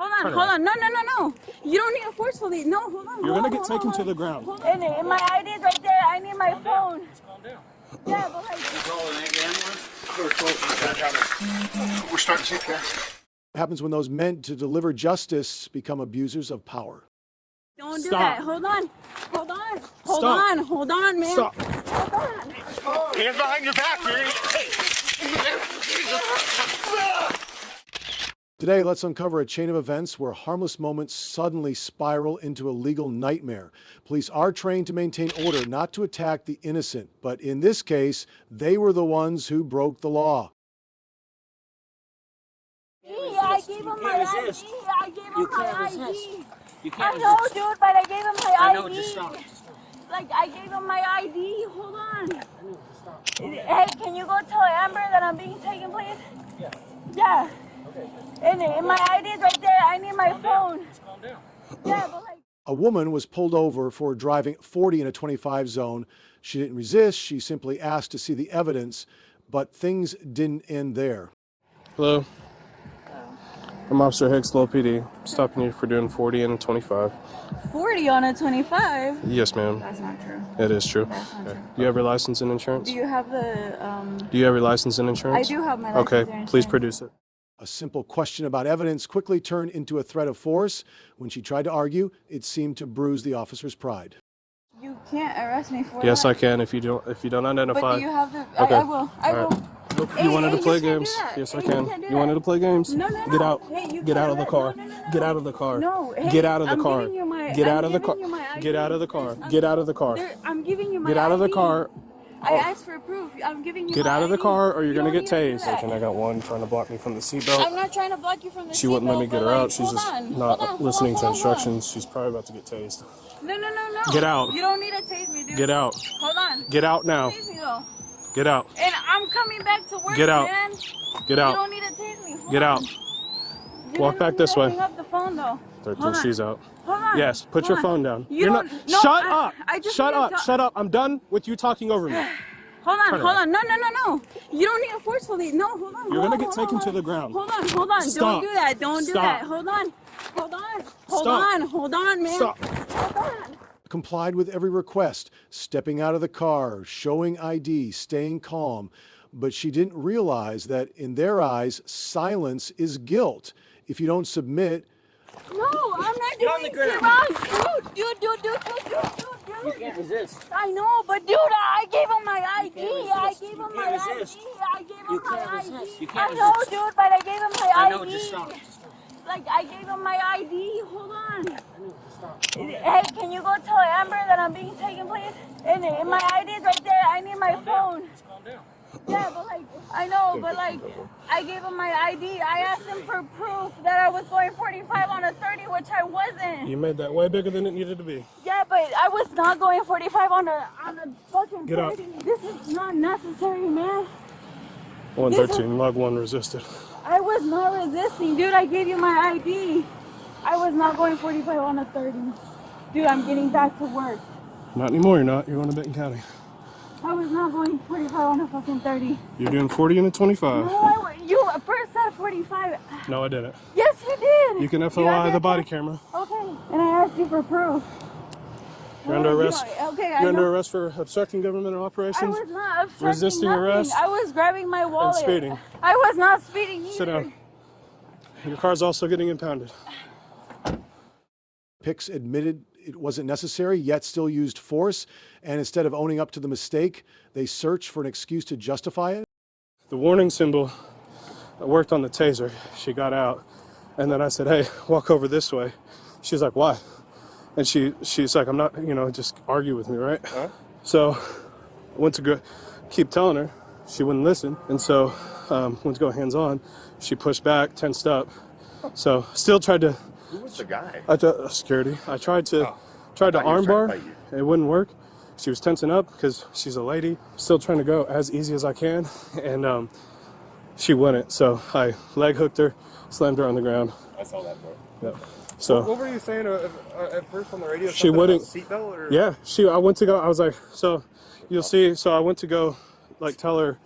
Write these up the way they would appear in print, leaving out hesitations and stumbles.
Hold on. No. You don't need a forcefully. No, hold on. You're going to get taken to the ground. And my ID is right there. I need my phone. Calm down. Yeah, but like... We're starting to see that. What happens when those meant to deliver justice become abusers of power? Don't do Stop. that. Hold on, man. Stop. Hold on. Hands behind your back, man. Today, let's uncover a chain of events where harmless moments suddenly spiral into a legal nightmare. Police are trained to maintain order, not to attack the innocent. But in this case, they were the ones who broke the law. I gave him my ID. I know, dude, but I gave him my ID. I know, just stop. Like, I gave him my ID. Hold on. Hey, can you go tell Amber that I'm being taken, please? Yeah. Okay. And my ID is right there. I need my phone. Just calm down. Yeah, but like... A woman was pulled over for driving 40 in a 25 zone. She didn't resist. She simply asked to see the evidence, but things didn't end there. Hello. I'm Officer Hicks, Lowell PD. I'm stopping you for doing 40 and a 25. 40 on a 25? Yes, ma'am. That's not true. It is true. That's not true. Do you have your license and insurance? Do you have the, Do you have your license and insurance? I do have my license and Okay, insurance. please produce it. A simple question about evidence quickly turned into a threat of force. When she tried to argue, it seemed to bruise the officer's pride. You can't arrest me for Yes, that. I can if you don't identify. But do you have the... Okay. I will. Alright. You wanted to play games? Yes, I can. You wanted to play games? No. Get out. Hey, you Get out of the can't. car. No. Get out of the car. No, hey, Get out of the I'm car. giving you my- Get I'm out of the car. giving you my ID. Get out of the car. Get out of the car. I'm giving you my Get out of the ID. car. I asked for proof. I'm giving you Get my out of the ID. car or you're You going to don't get need to do tased. that. And I got one trying to block me from the seatbelt. I'm not trying to block you from the She wouldn't let me seatbelt, get but, her like, out. She's hold just on, not hold on, listening to hold on. instructions. She's probably about to get tased. No. Get out. You don't need to tase me, dude. Get out. Hold on. Get out now. Tase me, though. Get out. And I'm coming back to work, Get out. man. Get You out. don't need to tase me. Hold Get on. out. You Walk didn't back need this to way. hang up the phone, though. Till Hold on. she's out. Hold on. Yes, put your Hold on. phone down. You You're don't- not. no, Shut I up. just Shut wanna up. talk- Shut up. I'm done with you talking over me. Hold on. No. You don't need to forcefully. No, hold on. You're hold gonna on, get hold taken on. to the ground. Hold on. Stop. Don't do that. Don't do Stop. that. Hold on, man. Stop. Hold on. Complied with every request, stepping out of the car, showing ID, staying calm. But she didn't realize that in their eyes, silence is guilt. If you don't submit, No, I'm not Get on doing the ground. it wrong. Dude. You can't resist. I know, but dude, I gave him my ID. resist. I gave him You my can't ID. resist. I gave him You my can't ID. resist. You I can't know, resist. dude, but I gave him my I ID. know, just stop. Like, I gave him my ID. Hold on. I know, just stop. Hey, can you go tell Amber that I'm being taken, please? And my ID is right there. I need my phone. Just calm down. Yeah, but like, I know, but like, I gave him my ID. I asked him for proof that I was going 45 on a 30, which I wasn't. You made that way bigger than it needed to be. Yeah, but I was not going 45 on a fucking Get 30. This is not necessary, man. 113, log 1 resisted. I was not resisting, dude. I gave you my ID. I was not going 45 on a 30. Dude, I'm getting back to work. Not anymore, you're not. You're going to Benton County. I was not going 45 on a fucking 30. You're doing 40 and a 25. No, you first said 45. No, I didn't. Yes, you did. You can have FOI the that body check? camera. Okay, and I asked you for proof. You're under arrest. Okay, You're under arrest for obstructing governmental I operations. was not obstructing resisting nothing. arrest, I was grabbing my wallet. speeding. I was not speeding either. Sit down. Your car's also getting impounded. Pix admitted it wasn't necessary, yet still used force. And instead of owning up to the mistake, they searched for an excuse to justify it. The warning symbol worked on the taser. She got out. And then I said, hey, walk over this way. She's like, why? And she's like, I'm not, just argue with me, right? Huh? So I went to go keep telling her. She wouldn't listen. And so went to go hands on. She pushed back, tensed up. So still tried to. Who was the guy? Security. I tried to I thought he was trying to armbar. fight you. It wouldn't work. She was tensing up because she's a lady. Still trying to go as easy as I can. And she wouldn't. So I leg hooked her, slammed her on the ground. I saw that, bro. Yep. So What were you saying at first on the radio? She Something wouldn't- about seatbelt or? yeah, I went to go. I was like, so you'll see. So I went to go, tell her,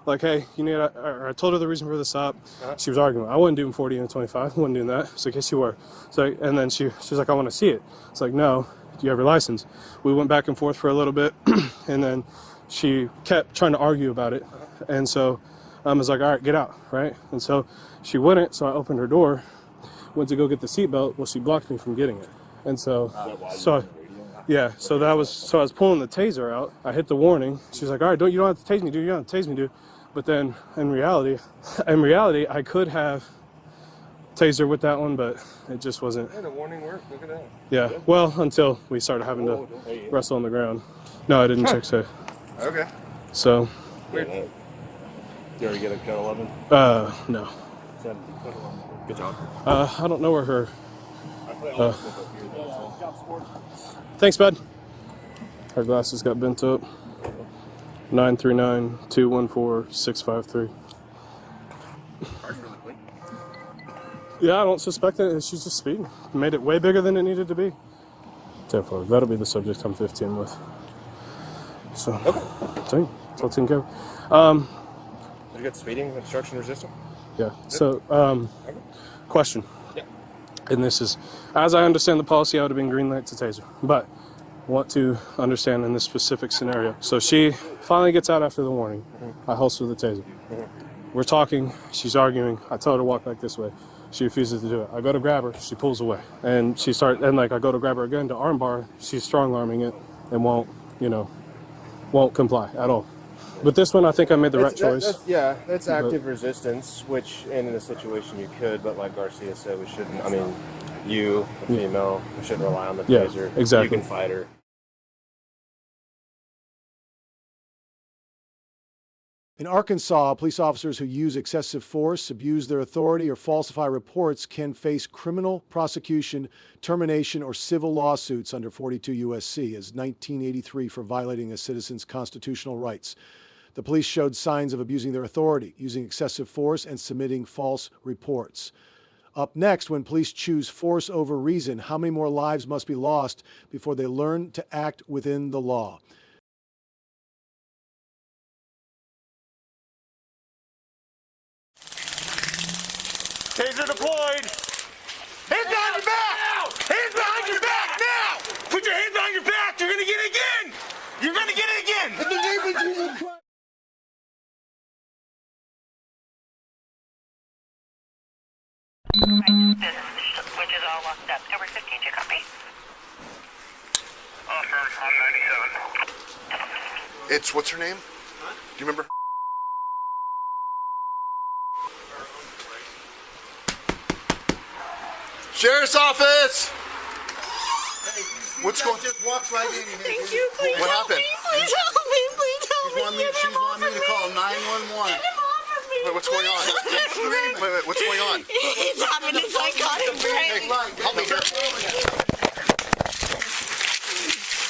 like, hey, you need. I told her the reason for the stop. She was arguing. I wasn't doing 40 and 25. I wasn't doing that. It's like, yes, you were. So, and then she's like, I want to see it. It's like, no. Do you have your license? We went back and forth for a little bit, and then she kept trying to argue about it. And so I was like, all right, get out, right? And so she wouldn't. So I opened her door, went to go get the seatbelt. Well, she blocked me from getting it. And so, yeah, so I was pulling the taser out. I hit the warning. She's like, all right, you don't have to tase me, dude. You don't have to tase me, dude. But then in reality, I could have taser with that one, but it just wasn't. Yeah, the warning worked. Look at that. Yeah, well, until we started having to wrestle on the ground. No, I didn't check safe. Okay. So. Weird. Did you already get a cut 11? No. 17. Good job. I don't know where her. Thanks, bud. Her glasses got bent up. 939-214-653. Yeah, I don't suspect that. She's just speeding. Made it way bigger than it needed to be. 10-4. That'll be the subject I'm 15 with. So, okay. So it's all taken care of. Did you get speeding, obstruction, resistant? Yeah. So, question. Yeah. And this is, as I understand the policy, I would have been green light to taser. But want to understand in this specific scenario. So she finally gets out after the warning. I holster the taser. We're talking. She's arguing. I tell her to walk back this way. She refuses to do it. I go to grab her. She pulls away. And I go to grab her again to armbar. She's strong arming it and won't comply at all. But this one, I think I made the right choice. That's active resistance, which in a situation you could, but like Garcia said, we shouldn't. I mean, you, a female, we shouldn't rely on the taser. Yeah, exactly. You can fight her. In Arkansas, police officers who use excessive force, abuse their authority, or falsify reports can face criminal prosecution, termination, or civil lawsuits under 42 U.S.C. as 1983 for violating a citizen's constitutional rights. The police showed signs of abusing their authority, using excessive force, and submitting false reports. Up next, when police choose force over reason, how many more lives must be lost before they learn to act within the law? Taser deployed. Hands behind your back! Hands behind your back now! Put your hands behind your back! You're gonna get it again! You're gonna get it again! In the name of Jesus Christ! Which is all locked up. Over 15, you copy? I'm 97. It's, what's her name? Do you remember? Sheriff's office! What's going on? Just walks right in here. Thank you. Please What help happened? me. Please help me. Please help me. She's wanting me to call 911. Wait, what's going on? Wait, what's going on? He's having a psychotic break. Hey, help me here.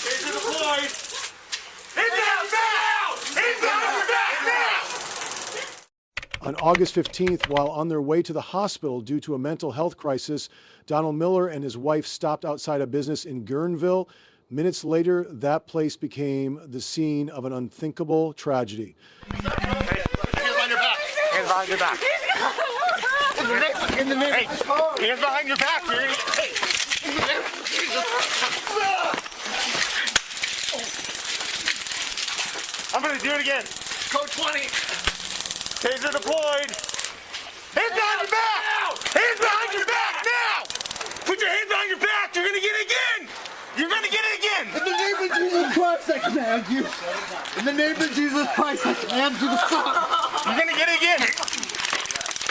Taser deployed! Hands behind your back! Hands behind your back now! On August 15th, while on their way to the hospital due to a mental health crisis, Donald Miller and his wife stopped outside a business in Guerneville. Minutes later, that place became the scene of an unthinkable tragedy. Hands behind your back! Hands behind your back! In the name. Hey, hands behind your back, dude! Hey! In the name of Jesus! I'm gonna do it again. Code 20. Taser deployed. Hands behind your back! Hands behind your back now! Put your hands behind your back! You're gonna get it again! You're gonna get it again! In the name of Jesus Christ, I command you. In the name of Jesus Christ, I command you to stop. You're gonna get it again!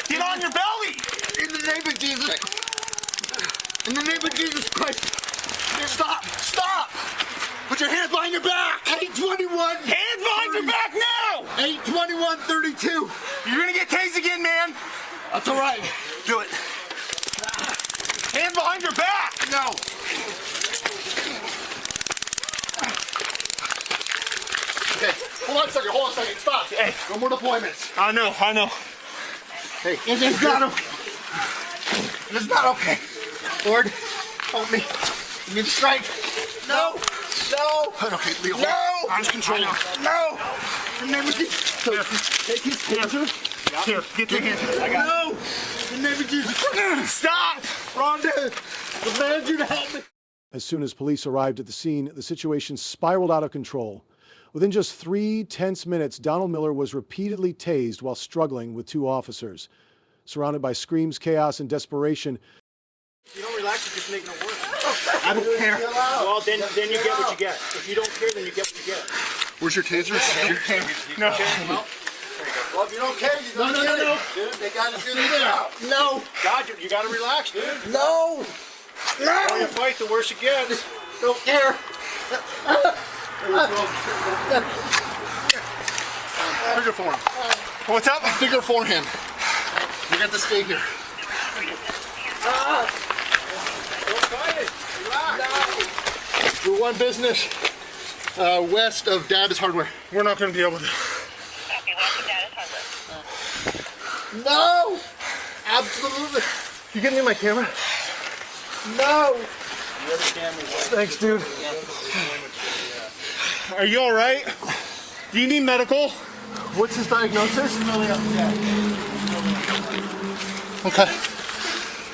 Get on your belly! In the name of Jesus. In the name of Jesus Christ. Stop. Stop. Put your hands behind your back. 821. Hands behind your back now! 821-32. You're gonna get tased again, man! That's all right. Do it. Hands behind your back! No. Okay, hold on a second, stop. Hey. No more deployments. I know. Hey, it is not okay. It is not okay. Lord, help me. You need to strike. No. Okay, Leo, No. I'm just controlling. No. In the name of Jesus. Coach, take his taser. Here, get the hand. No! In the name of Jesus. Stop! Rhonda, demand you to help me. As soon as police arrived at the scene, the situation spiraled out of control. Within just 3 tense minutes, Donald Miller was repeatedly tased while struggling with 2 officers. Surrounded by screams, chaos, and desperation, If you don't relax, you're just making it worse. I don't care. Well, then you get what you get. If you don't care, then you get what you get. Where's your taser? No. Well, if you don't care, you don't get it. Dude, they gotta do their job. No. God, you gotta relax, dude. No! The more you fight, the worse it gets. Don't care. Figure for him. What's up? Figure for him. You got to stay here. Don't fight it. Relax. We're one business west of Davis Hardware. We're not going to be able to. Copy, welcome down to Hardware. No! Absolutely. You getting in my camera? No! Thanks, dude. Are you all right? Do you need medical? What's his diagnosis? Okay.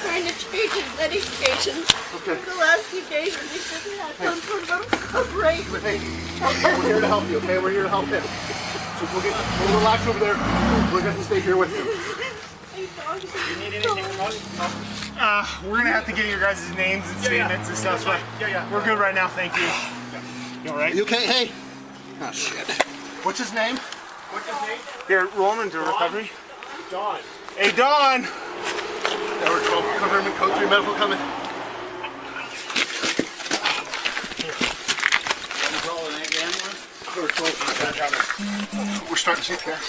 Trying to change his medication. Okay. For the last few days, he said he had some sort of a break. Hey, we're here to help you, okay? We're here to help him. So we'll relax over there. We're going to stay here with you. You need anything from us? We're going to have to get your guys' names and statements and stuff. But we're good right now, thank you. You all right? You okay? Hey. Oh, shit. What's his name? What's his name? Here, roll him into recovery. Don. Hey, Don! Network 12, cover him in code 3 medical coming. We're starting CPS.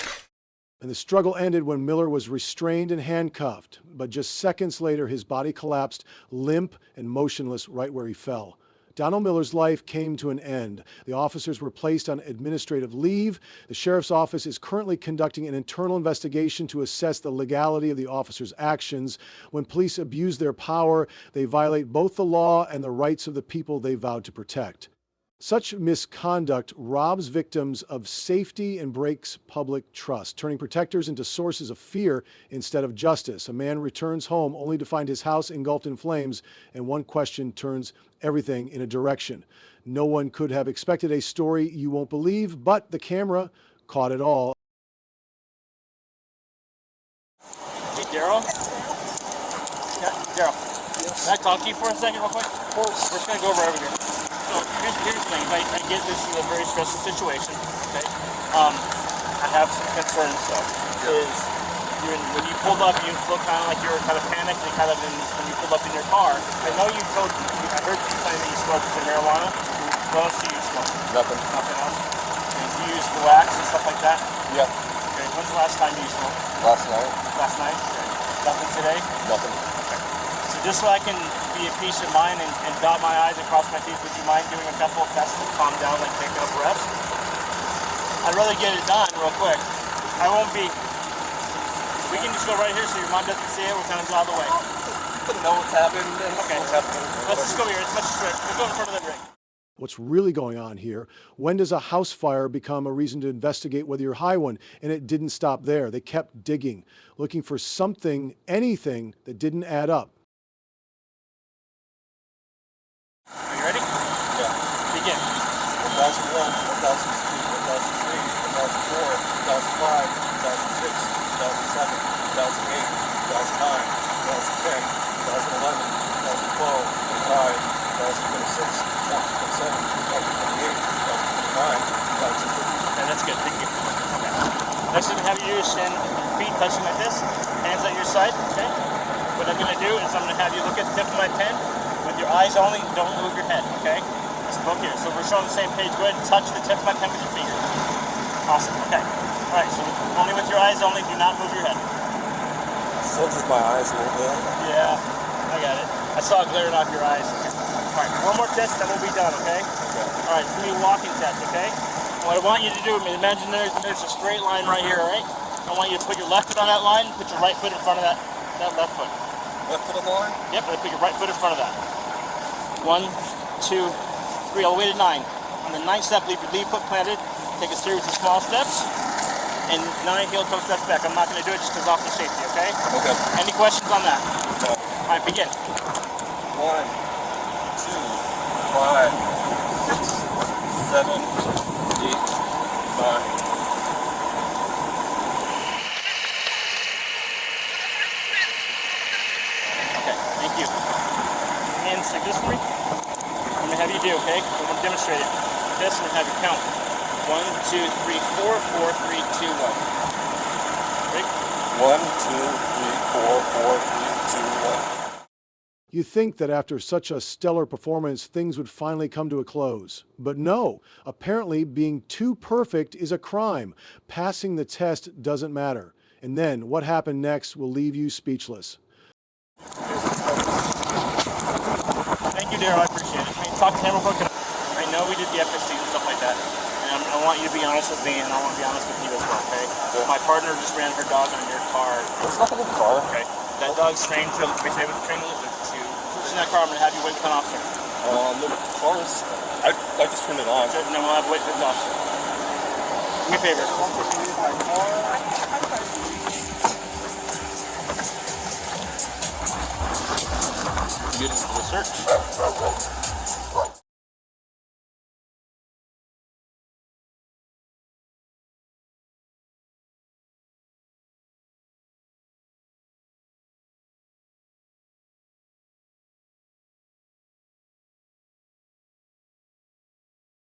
and the struggle ended when Miller was restrained and handcuffed. But just seconds later, his body collapsed, limp and motionless right where he fell. Donald Miller's life came to an end. The officers were placed on administrative leave. The sheriff's office is currently conducting an internal investigation to assess the legality of the officers' actions. When police abuse their power, they violate both the law and the rights of the people they vowed to protect. Such misconduct robs victims of safety and breaks public trust, turning protectors into sources of fear instead of justice. A man returns home only to find his house engulfed in flames, and one question turns everything in a direction. No one could have expected a story you won't believe, but the camera caught it all. Hey, Daryl. Yeah, Daryl. Can I talk to you for a second real quick? We're just going to go over everything. So here's the thing. I get this is a very stressful situation. Okay. I have some concerns though. When you pulled up, you looked kind of like you were kind of panicked and kind of when you pulled up in your car. I know you told. I heard you saying that you smoked some marijuana. What else do you smoke? Nothing. Nothing else. And do you use the wax and stuff like that? Yeah. Okay. When's the last time you smoked? Last night. Last night. Okay. Nothing today. Nothing. So just so I can be at peace of mind and dot my I's and cross my T's, would you mind doing a couple of tests to calm down, like taking a breath? I'd rather get it done real quick. I won't be. We can just go right here so your mom doesn't see it. We're kind of out of the way. Know what's happened. Okay. Let's just go here. It's much straight. We'll go in front of the drink. What's really going on here? When does a house fire become a reason to investigate whether you're high one? And it didn't stop there. They kept digging, looking for something, anything that didn't add up. Are you ready? Yeah. Begin. 2001, 2002, 2003, 2004, 2005, 2006, 2007, 2008, 2009, 2010, 2011, 2012, 2025, 2026, 2027, 2028, 2029, 2030. Okay, that's good. Thank you. Okay. Next thing, have you stand feet touching like this, hands at your side. Okay. What I'm going to do is I'm going to have you look at the tip of my pen with your eyes only. Don't move your head. Okay. Just look here. So we're showing the same page. Go ahead and touch the tip of my pen with your finger. Awesome. Okay. All right. So only with your eyes only. Do not move your head. Filtered my eyes a little bit. Yeah, I got it. I saw it glaring off your eyes. Okay. All right. One more test, then we'll be done. Okay. All right. It's going to be a walking test. Okay. What I want you to do, imagine there's a straight line right here, all right? I want you to put your left foot on that line, put your right foot in front of that left foot. Left foot on the line? Yep, and put your right foot in front of that. 1, 2, 3, all the way to 9. On the 9th step, leave your lead foot planted, take a series of small steps and 9 heel-toe steps back. I'm not going to do it just because officer safety, okay? Okay. Any questions on that? No. All right, begin. 1, 2, 5, 6, 7, 8, 9. Thank you. Hands like this for me. I'm going to have you do, okay? I'm going to demonstrate it. This, I'm going to have you count. 1, 2, 3, 4, 4, 3, 2, 1. Ready? 1, 2, 3, 4, 4, 3, 2, 1. You think that after such a stellar performance, things would finally come to a close. But no, apparently being too perfect is a crime. Passing the test doesn't matter. And then what happened next will leave you speechless. Thank you, Daryl. I appreciate it. Hey, talk to him real quick. I know we did the FSCs and stuff like that. And I want you to be honest with me, and I want to be honest with you as well, okay? My partner just ran her dog on your car. It's not in the car. Okay. That dog's trained to be able to train to push in that car. I'm going to have you wait for an officer. The car is... I just turned it on. And then we'll have to wait for the officer. Do me a favor. Good for the search.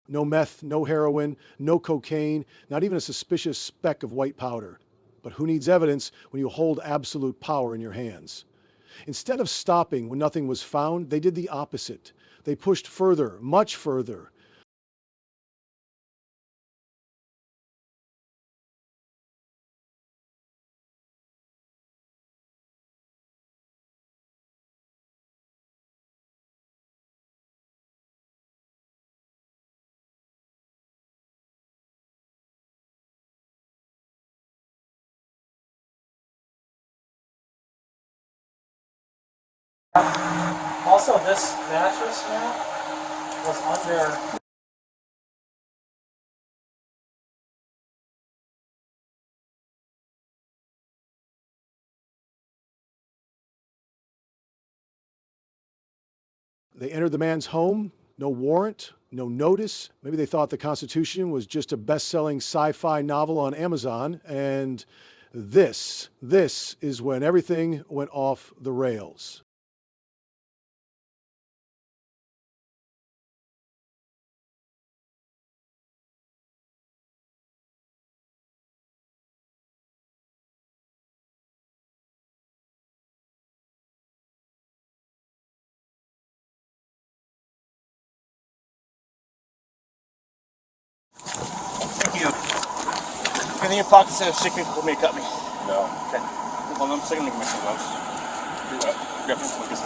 No meth, no heroin, no cocaine, not even a suspicious speck of white powder. But who needs evidence when you hold absolute power in your hands? Instead of stopping when nothing was found, they did the opposite. They pushed further, much further. Also, this mattress now was under. They entered the man's home, no warrant, no notice. Maybe they thought the Constitution was just a best-selling sci-fi novel on Amazon, and this is when everything went off the rails. Thank you. Anything in your pockets that have chicken for me to cut me? No. Okay. Well, I'm sick of making some gloves. Do what? Grab some gloves.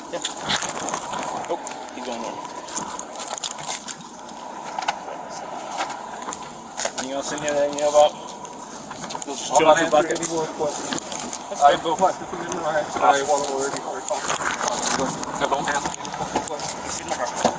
Yeah. Oh, he's going over. Anything else in here that you know about? Those children buckets? I want to already talk. I don't have It's in my heart.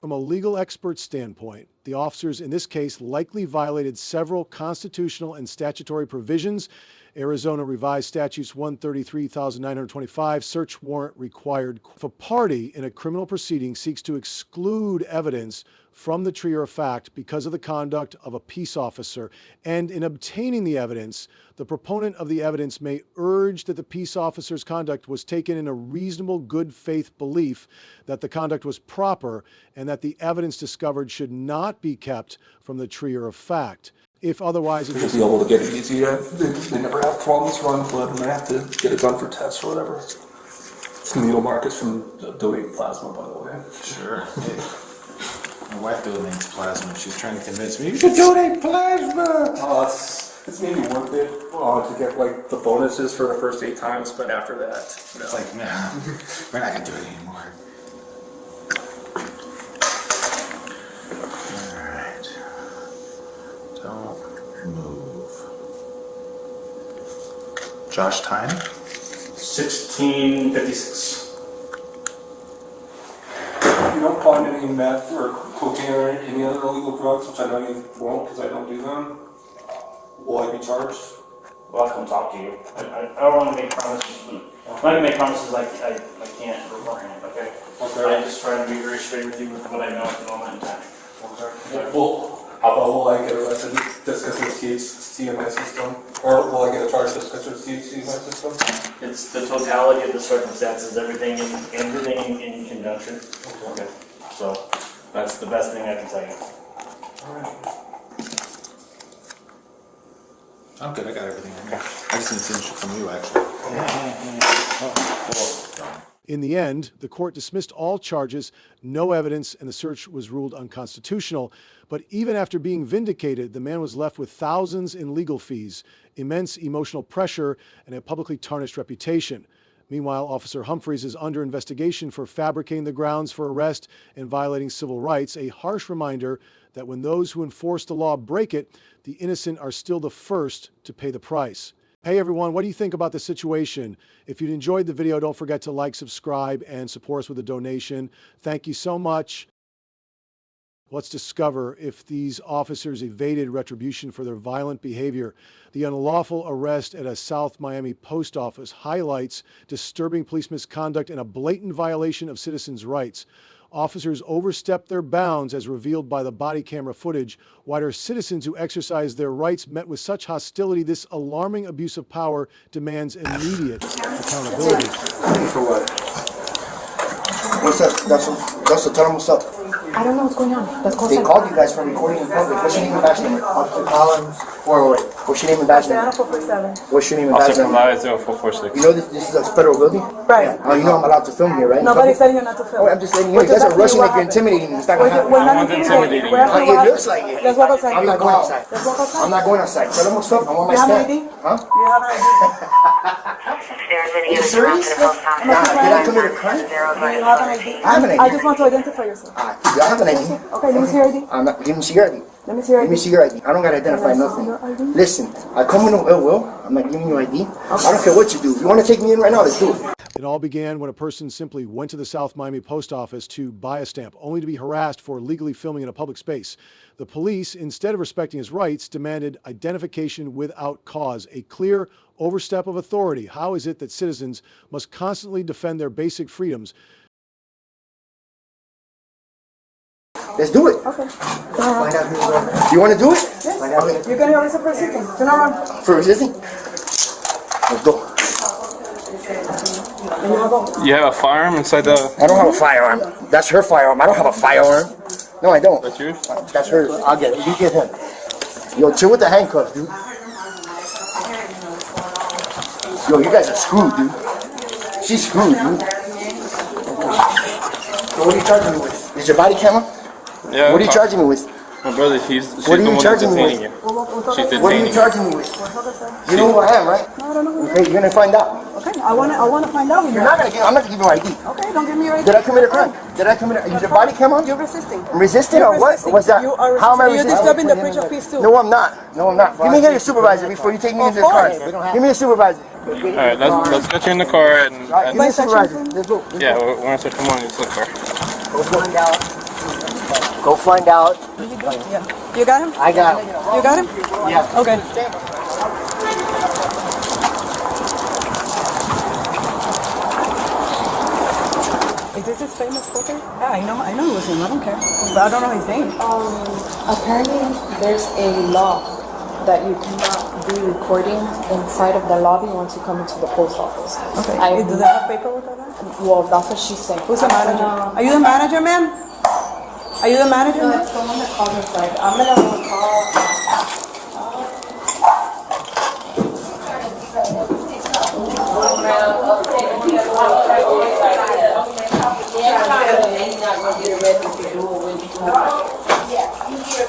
From a legal expert standpoint, the officers in this case likely violated several constitutional and statutory provisions. Arizona Revised Statutes 133,925, search warrant required. If a party in a criminal proceeding seeks to exclude evidence from the trier of fact because of the conduct of a peace officer, and in obtaining the evidence, the proponent of the evidence may urge that the peace officer's conduct was taken in a reasonable good faith belief that the conduct was proper and that the evidence discovered should not be kept from the trier of fact. If otherwise, it They'll be able to get it easy. They never have problems running blood and they have to get it done for tests or whatever. It's Neil Marcus from donating plasma, by the way. Sure. My wife donates plasma. She's trying to convince me, you should donate plasma! Oh, it's It's maybe worth it to get like the bonuses for the first 8 times, but after that, no. It's like, no, we're not gonna do it anymore. Alright. Don't move. Josh, time? 16:56. If you don't find any meth or cocaine or any other illegal drugs, which I know you won't because I don't do them, will I be charged? Well, I'll come talk to you. I don't want to make promises. I'm not going to make promises I can't beforehand, okay? Okay. I just try to be very straight with you with what I know at the moment in time. Yeah, well, how about will I get arrested just because it's THC in my system? Or will I get a charge just because there's THC in my system? It's the totality of the circumstances, everything in conjunction. Okay. So that's the best thing I can tell you. All right. I'm good, I got everything. I just need signature from you, actually. In the end, the court dismissed all charges, no evidence, and the search was ruled unconstitutional. But even after being vindicated, the man was left with thousands in legal fees, immense emotional pressure, and a publicly tarnished reputation. Meanwhile, Officer Humphreys is under investigation for fabricating the grounds for arrest and violating civil rights, a harsh reminder that when those who enforce the law break it, the innocent are still the first to pay the price. Hey everyone, what do you think about the situation? If you enjoyed the video, don't forget to like, subscribe, and support us with a donation. Thank you so much. Let's discover if these officers evaded retribution for their violent behavior. The unlawful arrest at a South Miami post office highlights disturbing police misconduct and a blatant violation of citizens' rights. Officers overstepped their bounds as revealed by the body camera footage. Why are citizens who exercise their rights met with such hostility? This alarming abuse of power demands immediate accountability. For what? What's up? That's tell them what's up. I don't know what's going on. They called you guys for recording in public. What's your name and badge number? Officer Collins. 408. What's your name and badge number? 447. What's your name and badge number? 0446. You know this is a federal building? Right. Oh, you know I'm allowed to film here, right? Nobody's telling you not to film. Oh, I'm just letting you know. You guys are rushing like you're intimidating me. It's not gonna happen. We're not intimidating. It looks like it. Let's walk outside. I'm not going outside. Let's walk outside. I'm not going outside. Tell them what's up. I'm on my You have stand. an ID? Huh? You have an ID? Are you serious? Nah, did I commit a crime? You have an ID? I have an ID. I just want to identify yourself. I have an ID. Okay, let me see your ID. Give me your ID. Let me see your Let ID. me see your ID. I don't gotta identify nothing. Listen, I come with no ill will. I'm not giving you ID. I don't care what you do. If you want to take me in right now, let's do it. It all began when a person simply went to the South Miami post office to buy a stamp, only to be harassed for illegally filming in a public space. The police, instead of respecting his rights, demanded identification without cause, a clear overstep of authority. How is it that citizens must constantly defend their basic freedoms? Let's do it. Okay. Find out who's you want to do it? Yes. Find out You're going to arrest for resisting. Turn around. for resisting? Let's go. You have a firearm inside the... I don't have a firearm. That's her firearm. I don't have a firearm. No, I don't. That's yours? That's hers. I'll get it. You get him. Yo, chill with the handcuffs, dude. Yo, you guys are screwed, dude. She's screwed, dude. So what are you charging me with? Is your body camera? Yeah. What are you charging me with? My brother, she's What are the you one charging that's me detaining with? you. She's What are detaining you charging me with? You know who I am, right? No, I don't know who you Okay, you're gonna find out. Okay, I want to find out who you You're are. not gonna give. I'm not gonna give you my ID. Okay, don't give me your ID. Did I commit a crime? Did I commit? Is your body camera? You're resisting. I'm resisting or what? Resisting. What's that? You are How am I resisting. resisting? You're disturbing the bridge of peace too. No, I'm not. No, I'm not. Give me your supervisor before you take me into the car. Give me a supervisor. Alright, let's get you in the car and... Give me a supervisor. Let's go. Yeah, we're gonna search them on in the car. Go find out. Go find out. Yeah. You got him? I got him. You got him? Yeah. Okay. Is this his famous photo? Yeah, I know it was him. I don't care. But I don't know his name. Apparently, there's a law that you cannot do recording inside of the lobby once you come into the post office. Okay. Do they have paperwork on that? Well, that's what she's saying. Who's the manager? Are you the manager, man? Are you the manager? No, it's the one that called inside. I'm gonna call.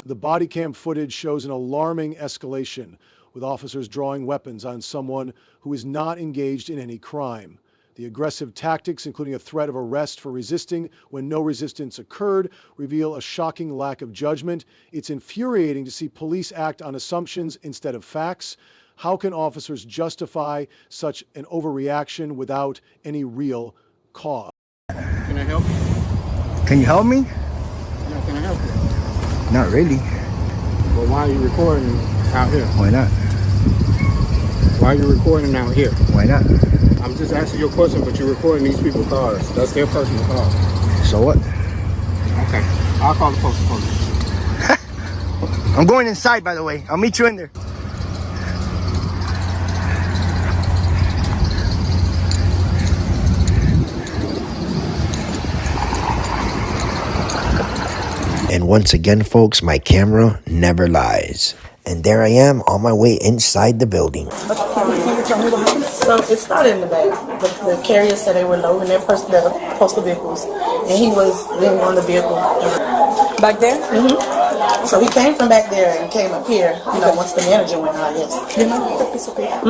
The body cam footage shows an alarming escalation. with officers drawing weapons on someone who is not engaged in any crime. The aggressive tactics, including a threat of arrest for resisting when no resistance occurred, reveal a shocking lack of judgment. It's infuriating to see police act on assumptions instead of facts. How can officers justify such an overreaction without any real cause? Can I help you? Can you help me? Yeah, can I help you? Not really. Well, why are you recording out here? Why not? Why are you recording out here? Why not? I'm just asking you a question, but you're recording these people's cars. That's their personal car. So what? Okay. I'll call the police. I'm going inside, by the way. I'll meet you in there. And once again, folks, my camera never lies. And there I am on my way inside the building. Can you tell me what happened? So it started in the back. The carrier said they were loading their postal vehicles, and he was in on the vehicle. Back there? Mm-hmm. So he came from back there and came up here. You know, once the manager went out, yes. You know, the piece of paper.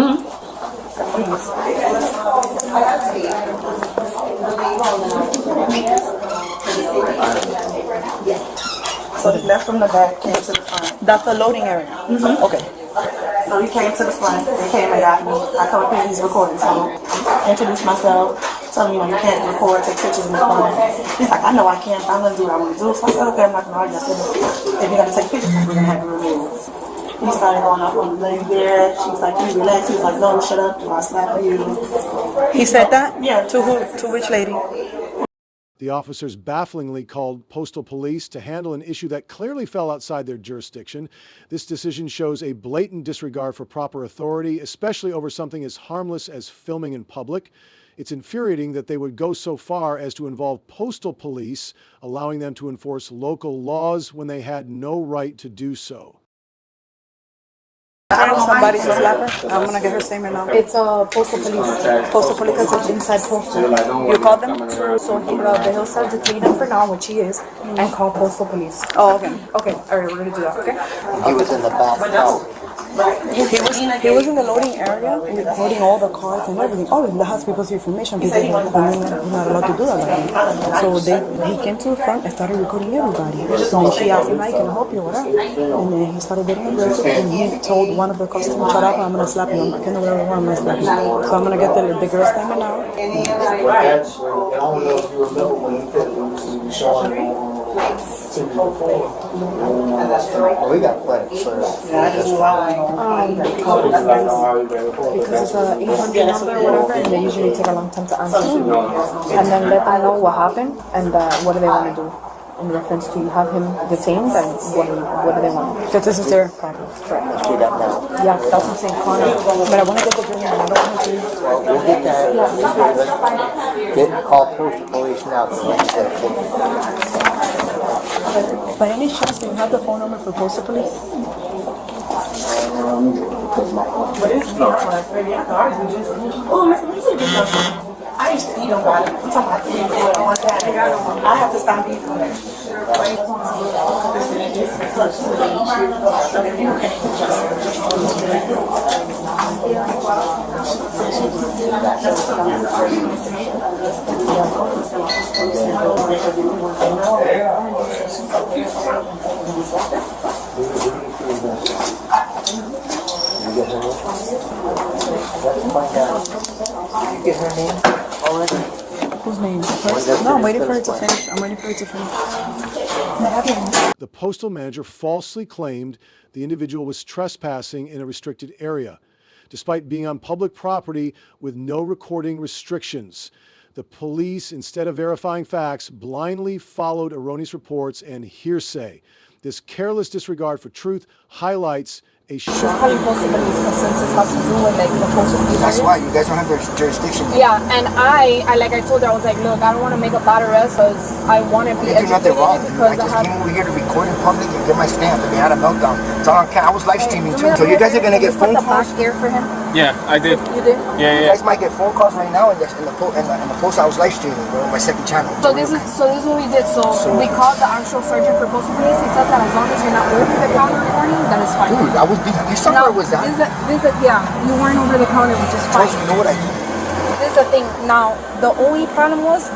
So he left from the back, came to the front. That's the loading area. Mm-hmm. Okay. So he came to the front. They came and got me. I told him he's recording, so I introduced myself. Told him, you can't record, take pictures in the front. He's like, I know I can't. I'm gonna do what I want to do. So I said, okay, I'm not gonna argue. I said, if you're gonna take pictures, we're gonna have to remove. He started going off on the lady there. She was like, you relax. He was like, no, shut up. I'll slap you. He said that? Yeah. To who? To which lady? The officers bafflingly called postal police to handle an issue that clearly fell outside their jurisdiction. This decision shows a blatant disregard for proper authority, especially over something as harmless as filming in public. It's infuriating that they would go so far as to involve postal police, allowing them to enforce local laws when they had no right to do so. Somebody's a slapper. I'm gonna get her statement now. It's postal police. Postal police because it's inside postal. You called them? So he'll start detaining them for now, which he is, and call postal police. Oh, okay. Okay, alright, we're gonna do that, okay? He was in the back. He was in the loading area, recording all the cards and everything. Oh, and that has people's information. People are not allowed to do that. So he came to the front and started recording everybody. So then she asked him, "I can help you, whatever." And then he started getting aggressive, and he told one of the customers, "Shut up! I'm gonna slap you. I can do whatever I want. I'm gonna slap you." So I'm gonna get the girl's statement now. We got plenty. Because it's a 800 number or whatever, and they usually take a long time to answer. And then let them know what happened and what do they want to do in reference to have him detained and what do they want. Because this is their problem. Correct. Let's do that now. Yeah, that's what I'm saying, Connor. But I want to get the girl. I don't want to. Well, we'll get that. Let's call postal police now. By any chance, do you have the phone number for postal police? I used to eat them, but I'm talking about eating food. I have to stop eating them. Get her name already? Whose name? No, I'm waiting for it to finish. I'm waiting for it to finish. The postal manager falsely claimed the individual was trespassing in a restricted area, despite being on public property with no recording restrictions. The police, instead of verifying facts, blindly followed erroneous reports and hearsay. This careless disregard for truth highlights a Probably postal police, because since it has to do with like the postal police. That's why you guys don't have jurisdiction. Yeah, and I like I told her, I was like, look, I don't want to make a bad arrest because I want to be You do nothing educated wrong. because I just came over here to record in public and get my stamp, and they had a meltdown. It's all on camera. I was live streaming too. So you guys are gonna get phone calls. Here for him. Yeah, I did. You did? Yeah. You guys might get phone calls right now in the post. I was live streaming on my second channel. So this is what we did. So we called the actual surgeon for postal police. He says that as long as you're not working the counter recording, then it's fine. Dude, I You saw where was that? Yeah, you weren't over the counter, which is fine. You know what I did? This is the thing. Now, the only problem was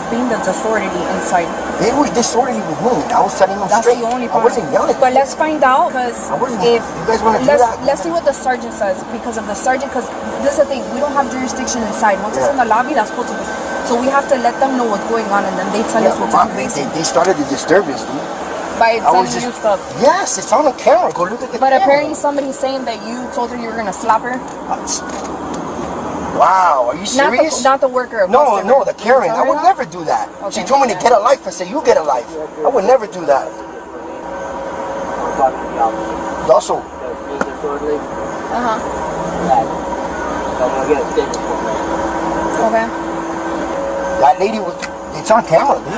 being the disorderly inside. They were disorderly with me. I was setting them straight. That's the only I problem. wasn't yelling. But let's find out, because if you guys want to do that, let's see what the sergeant says, because of the sergeant. Because this is the thing, we don't have jurisdiction inside. Once it's in the lobby, that's supposed to be. So we have to let them know what's going on, and then they tell us what to do. They started the disturbance, dude. By telling you stuff. Yes, it's on the camera. Go look at the But camera. apparently somebody's saying that you told her you were gonna slap her. Wow, are you serious? Not the worker. No, the Karen. I would never do that. Okay. She told me to get a life. I said, you get a life. I would never do that. Also. Okay. That lady it's on camera, dude.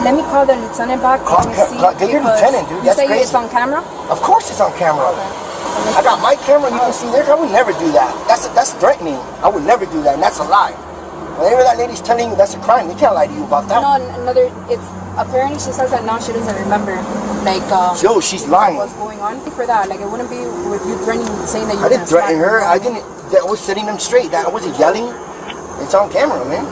Let me call the lieutenant back. Get your lieutenant, dude. You That's say crazy. it's on camera? Of course it's on camera. I got my camera, you can see there. I would never do that. That's threatening. I would never do that, and that's a lie. Whenever that lady's telling you that's a crime, they can't lie to you about that. No, it's apparently she says that now she doesn't remember, Yo, she's lying. What's going on for that? Like, it wouldn't be with you threatening, saying that you I didn't threaten her. I was setting them straight. I wasn't yelling. It's on camera, man.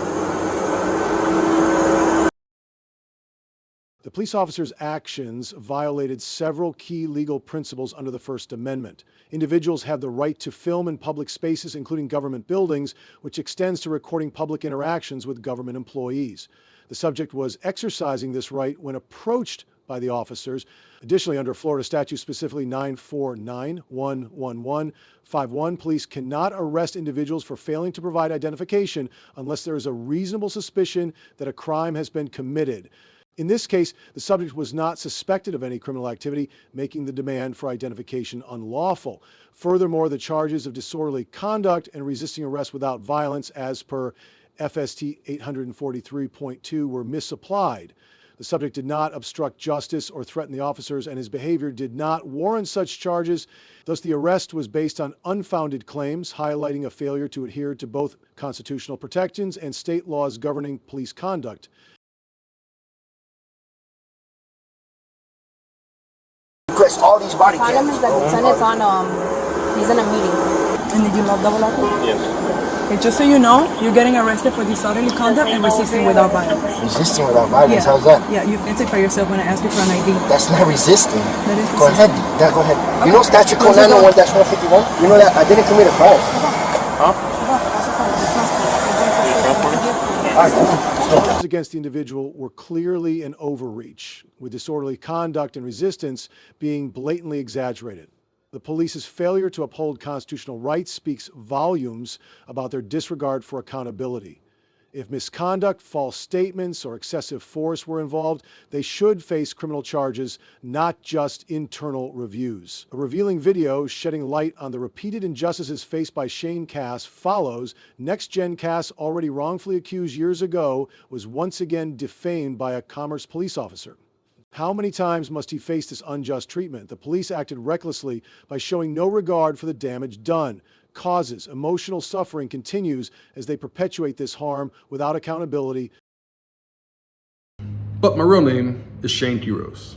The police officer's actions violated several key legal principles under the First Amendment. Individuals have the right to film in public spaces, including government buildings, which extends to recording public interactions with government employees. The subject was exercising this right when approached by the officers. Additionally, under Florida statute specifically 949-11151, police cannot arrest individuals for failing to provide identification unless there is a reasonable suspicion that a crime has been committed. In this case, the subject was not suspected of any criminal activity, making the demand for identification unlawful. Furthermore, the charges of disorderly conduct and resisting arrest without violence, as per FST 843.2, were misapplied. The subject did not obstruct justice or threaten the officers, and his behavior did not warrant such charges. Thus, the arrest was based on unfounded claims, highlighting a failure to adhere to both constitutional protections and state laws governing police conduct. Request all these body cams. Problem is that lieutenant's on, he's in a meeting. And did you love double lock? Yes. Okay, just so you know, you're getting arrested for disorderly conduct and resisting without violence. Resisting without violence? How's that? Yeah, you identify yourself when I ask you for an ID. That's not resisting. That is Go ahead. Go ahead. You know statute code 901-151? You know that I didn't commit a crime. Charges against the individual were clearly an overreach, with disorderly conduct and resistance being blatantly exaggerated. The police's failure to uphold constitutional rights speaks volumes about their disregard for accountability. If misconduct, false statements, or excessive force were involved, they should face criminal charges, not just internal reviews. A revealing video shedding light on the repeated injustices faced by Shane Cass follows. Next Gen Cass, already wrongfully accused years ago, was once again defamed by a Commerce police officer. How many times must he face this unjust treatment? The police acted recklessly by showing no regard for the damage done. Causes emotional suffering continues as they perpetuate this harm without accountability. But my real name is Shane Quiros.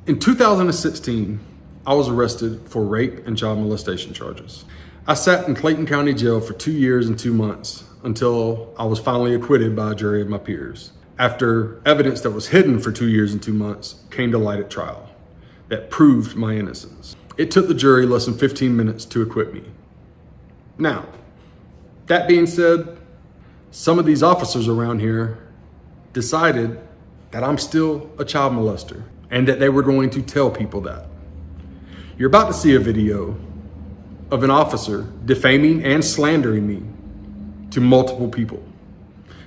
In 2016, I was arrested for rape and child molestation charges. I sat in Clayton County Jail for 2 years and 2 months until I was finally acquitted by a jury of my peers, after evidence that was hidden for 2 years and 2 months came to light at trial that proved my innocence. It took the jury less than 15 minutes to acquit me. Now, that being said, some of these officers around here decided that I'm still a child molester and that they were going to tell people that. You're about to see a video of an officer defaming and slandering me to multiple people.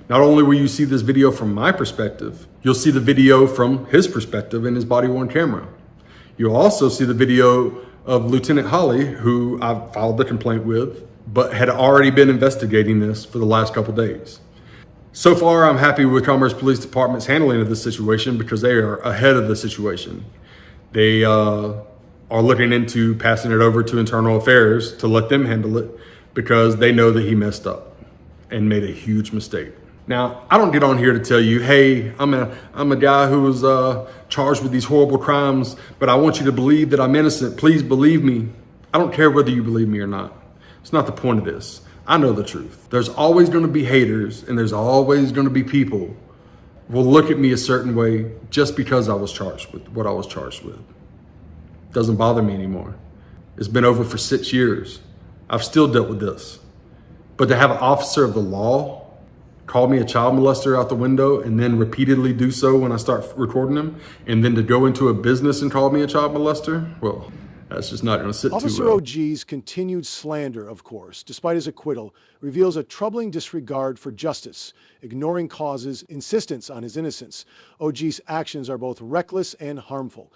Not only will you see this video from my perspective, you'll see the video from his perspective in his body-worn camera. You'll also see the video of Lieutenant Holly, who I filed the complaint with, but had already been investigating this for the last couple days. So far, I'm happy with Commerce Police Department's handling of this situation because they are ahead of the situation. They are looking into passing it over to Internal Affairs to let them handle it because they know that he messed up and made a huge mistake. Now, I don't get on here to tell you, hey, I'm a guy who was charged with these horrible crimes, but I want you to believe that I'm innocent. Please believe me. I don't care whether you believe me or not. It's not the point of this. I know the truth. There's always going to be haters, and there's always going to be people who will look at me a certain way just because I was charged with what I was charged with. Doesn't bother me anymore. It's been over for 6 years. I've still dealt with this. But to have an officer of the law call me a child molester out the window and then repeatedly do so when I start recording them, and then to go into a business and call me a child molester, well, that's just not going to sit Officer too well. OG's continued slander, of course, despite his acquittal, reveals a troubling disregard for justice, ignoring causes, insistence on his innocence. OG's actions are both reckless and harmful.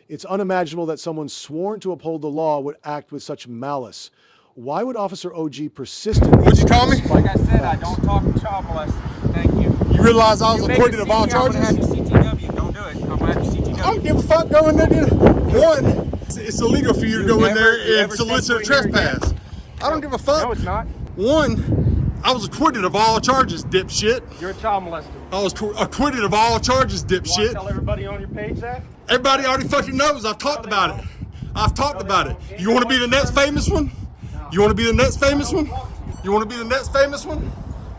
It's unimaginable that someone sworn to uphold the law would act with such malice. Why would Officer OG persist in this? What'd you call me? Like I said, I don't talk to child molesters. Thank you. You realize I was acquitted of all charges? I'm gonna have your CTW. Don't do it. I'm gonna have your CTW. I don't give a fuck. Go in there, dude. One, it's illegal for you to go in there and solicit a trespass. I don't give a fuck. No, it's not. One, I was acquitted of all charges, dipshit. You're a child molester. I was acquitted of all charges, You want to dipshit. tell everybody on your page that? Everybody already fucking knows. I've talked about it. I've talked about it. You want to be the next famous one? You want to be the next famous one? You want to be the next famous one?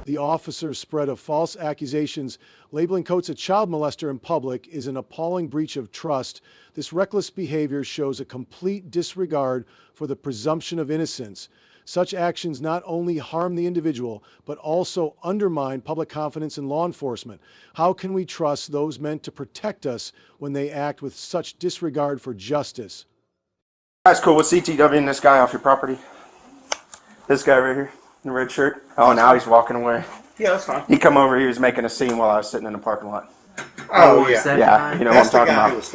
The officer's spread of false accusations, labeling Coates a child molester in public, is an appalling breach of trust. This reckless behavior shows a complete disregard for the presumption of innocence. Such actions not only harm the individual, but also undermine public confidence in law enforcement. How can we trust those meant to protect us when they act with such disregard for justice? That's cool. With CTW and this guy off your property? This guy right here, in the red shirt. Oh, now he's walking away. Yeah, that's fine. He come over, he was making a scene while I was sitting in the parking lot. Oh, yeah. Yeah, you know That's what I'm the talking guy about. who was,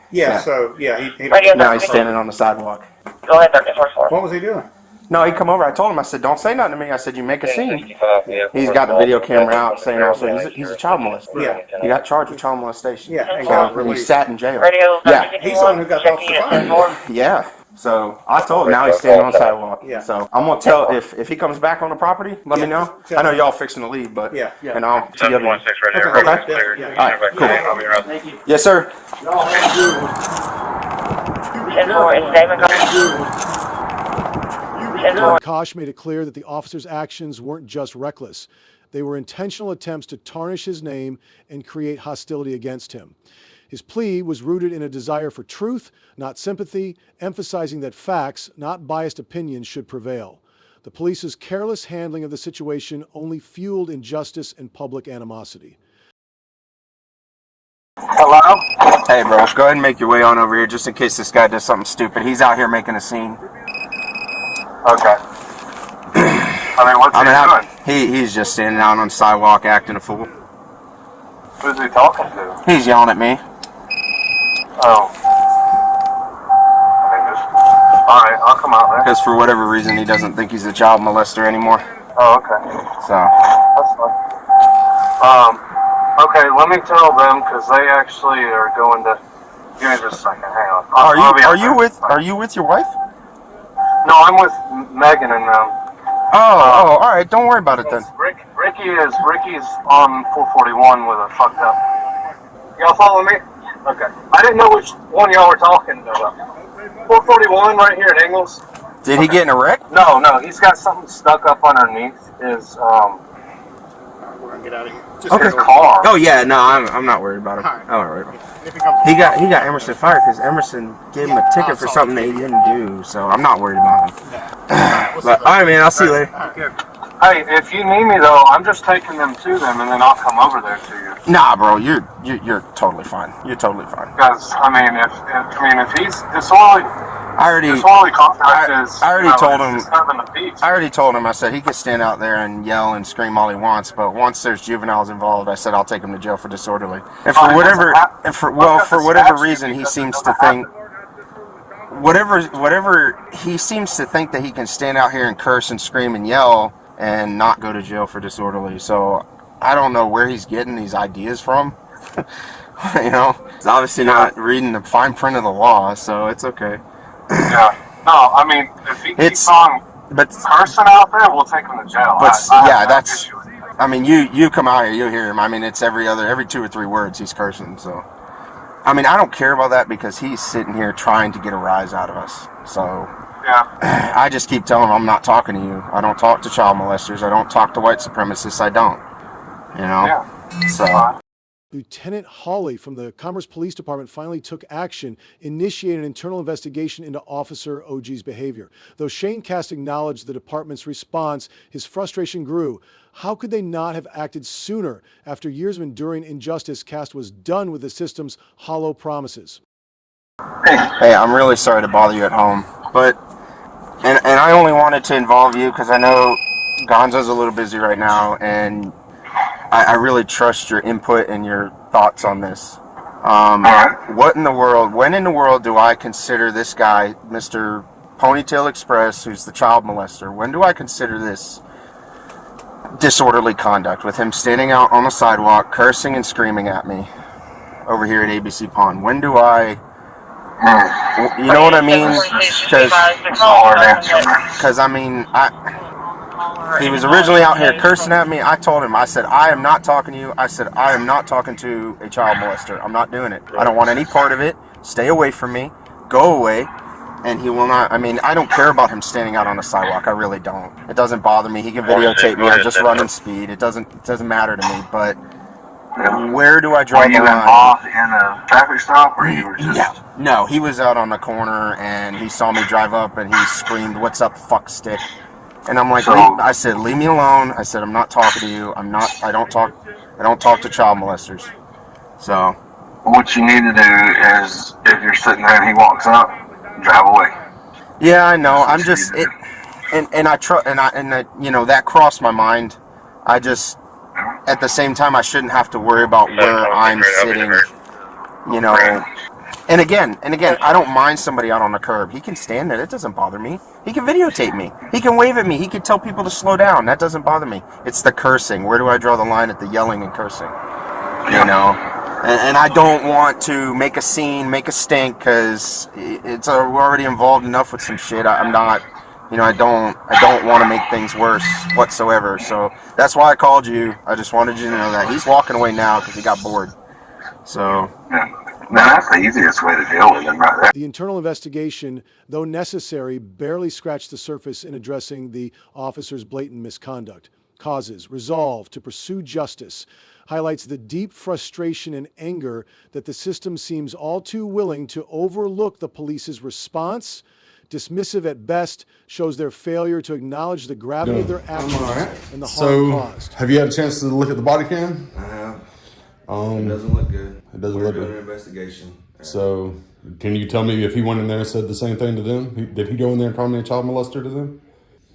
yeah, so, yeah, he Now he's standing on the sidewalk. Go ahead, 34. What was he doing? No, he come over. I told him, I said, don't say nothing to me. I said, you make a scene. He's got the video camera out saying also he's a child molester. Yeah. He got charged with child molestation. Yeah, and So, got and he released. sat in jail. Yeah. He's the one who got off the fire. Yeah. So I told him, now he's standing on the sidewalk. Yeah. So I'm gonna tell if he comes back on the property, let me know. I know y'all fixing to leave, but Yeah. and I'll TW. 716 right here. Okay. Cleared. All right. Cool. I'll be around. Thank you. Yes, sir. 10-4, it's David. 10-4. Kosh made it clear that the officer's actions weren't just reckless. They were intentional attempts to tarnish his name and create hostility against him. His plea was rooted in a desire for truth, not sympathy, emphasizing that facts, not biased opinions, should prevail. The police's careless handling of the situation only fueled injustice and public animosity. Hello? Hey, bro. Go ahead and make your way on over here just in case this guy does something stupid. He's out here making a scene. Okay. I mean, what's he doing? He's just standing out on the sidewalk acting a fool. Who's he talking to? He's yelling at me. Oh. I mean, just... Alright, I'll come out there. Because for whatever reason, he doesn't think he's a child molester anymore. Oh, okay. So. That's fine. Okay, let me tell them, because they actually are going to... Give me just a second, hang on. Are you with your wife? No, I'm with Megan and them. Oh, alright, don't worry about it then. Ricky's on 441 with a fucked up... Y'all follow me? Okay. I didn't know which one y'all were talking about. 441 right here at Ingles. Did he get in a wreck? No, he's got something stuck up underneath his, We're gonna get out of here. Just Okay. his car. Oh yeah, no, I'm not worried about it. I'm not worried about it. If he comes He got Emerson fired because Emerson gave him a ticket for something that he didn't do, so I'm not worried about him. But alright, man, I'll see you later. Hey, if you need me though, I'm just taking them to them, and then I'll come over there to you. Nah, bro, you're totally fine. You're totally fine. Because I mean, if he's disorderly conduct is, I already told him. it's nothing to beat. I already told him. I said he could stand out there and yell and scream all he wants, but once there's juveniles involved, I said I'll take him to jail for disorderly. And for whatever reason, he seems to think. Whatever he seems to think that he can stand out here and curse and scream and yell and not go to jail for disorderly. So I don't know where he's getting these ideas from. You know, he's obviously not reading the fine print of the law, so it's okay. Yeah. No, I mean, if he keeps on cursing out there, we'll take him to jail. But I yeah, have that's no issue with that. I mean, you come out here, you'll hear him. I mean, it's every 2 or 3 words he's cursing. So, I mean, I don't care about that because he's sitting here trying to get a rise out of us. So, yeah, I just keep telling him I'm not talking to you. I don't talk to child molesters. I don't talk to white supremacists. I don't. You know. Yeah. So. Lieutenant Hawley from the Commerce Police Department finally took action, initiated an internal investigation into Officer OG's behavior. Though Shane Cast acknowledged the department's response, his frustration grew. How could they not have acted sooner? After years of enduring injustice, Cast was done with the system's hollow promises. Hey, I'm really sorry to bother you at home, but and I only wanted to involve you because I know Gonzo's a little busy right now, and I really trust your input and your thoughts on this. What in the world, when in the world do I consider this guy, Mr. Ponytail Express, who's the child molester, when do I consider this disorderly conduct with him standing out on the sidewalk, cursing and screaming at me over here at ABC Pond? When do I, you know what I mean? Because I mean, he was originally out here cursing at me. I told him, I said, I am not talking to you. I said, I am not talking to a child molester. I'm not doing it. I don't want any part of it. Stay away from me. Go away. And he will not. I mean, I don't care about him standing out on the sidewalk. I really don't. It doesn't bother me. He can videotape me. I'm just running speed. It doesn't matter to me. But where do I draw the line? Were you involved in a traffic stop, or you were just? Yeah. No, he was out on the corner, and he saw me drive up, and he screamed, "What's up, fuck stick?" And I'm like, I said, leave me alone. I said, I'm not talking to you. I don't talk to child molesters. So. What you need to do is, if you're sitting there and he walks up, drive away. Yeah, I know. I'm just, you know, that crossed my mind. I just, at the same time, I shouldn't have to worry about where I'm sitting, you know. And again, I don't mind somebody out on the curb. He can stand there. It doesn't bother me. He can videotape me. He can wave at me. He can tell people to slow down. That doesn't bother me. It's the cursing. Where do I draw the line at the yelling and cursing? You know? And I don't want to make a scene, make a stink, because we're already involved enough with some shit. I'm not, you know, I don't want to make things worse whatsoever. So that's why I called you. I just wanted you to know that. He's walking away now because he got bored. So. Now, that's the easiest way to deal with him right there. The internal investigation, though necessary, barely scratched the surface in addressing the officer's blatant misconduct. Causes, resolve to pursue justice, highlights the deep frustration and anger that the system seems all too willing to overlook the police's response. Dismissive at best, shows their failure to acknowledge the gravity of their actions and the harm caused. Have you had a chance to look at the body cam? I have. It doesn't look good. It doesn't We're look doing good. an investigation. So, can you tell me if he went in there and said the same thing to them? Did he go in there and call me a child molester to them?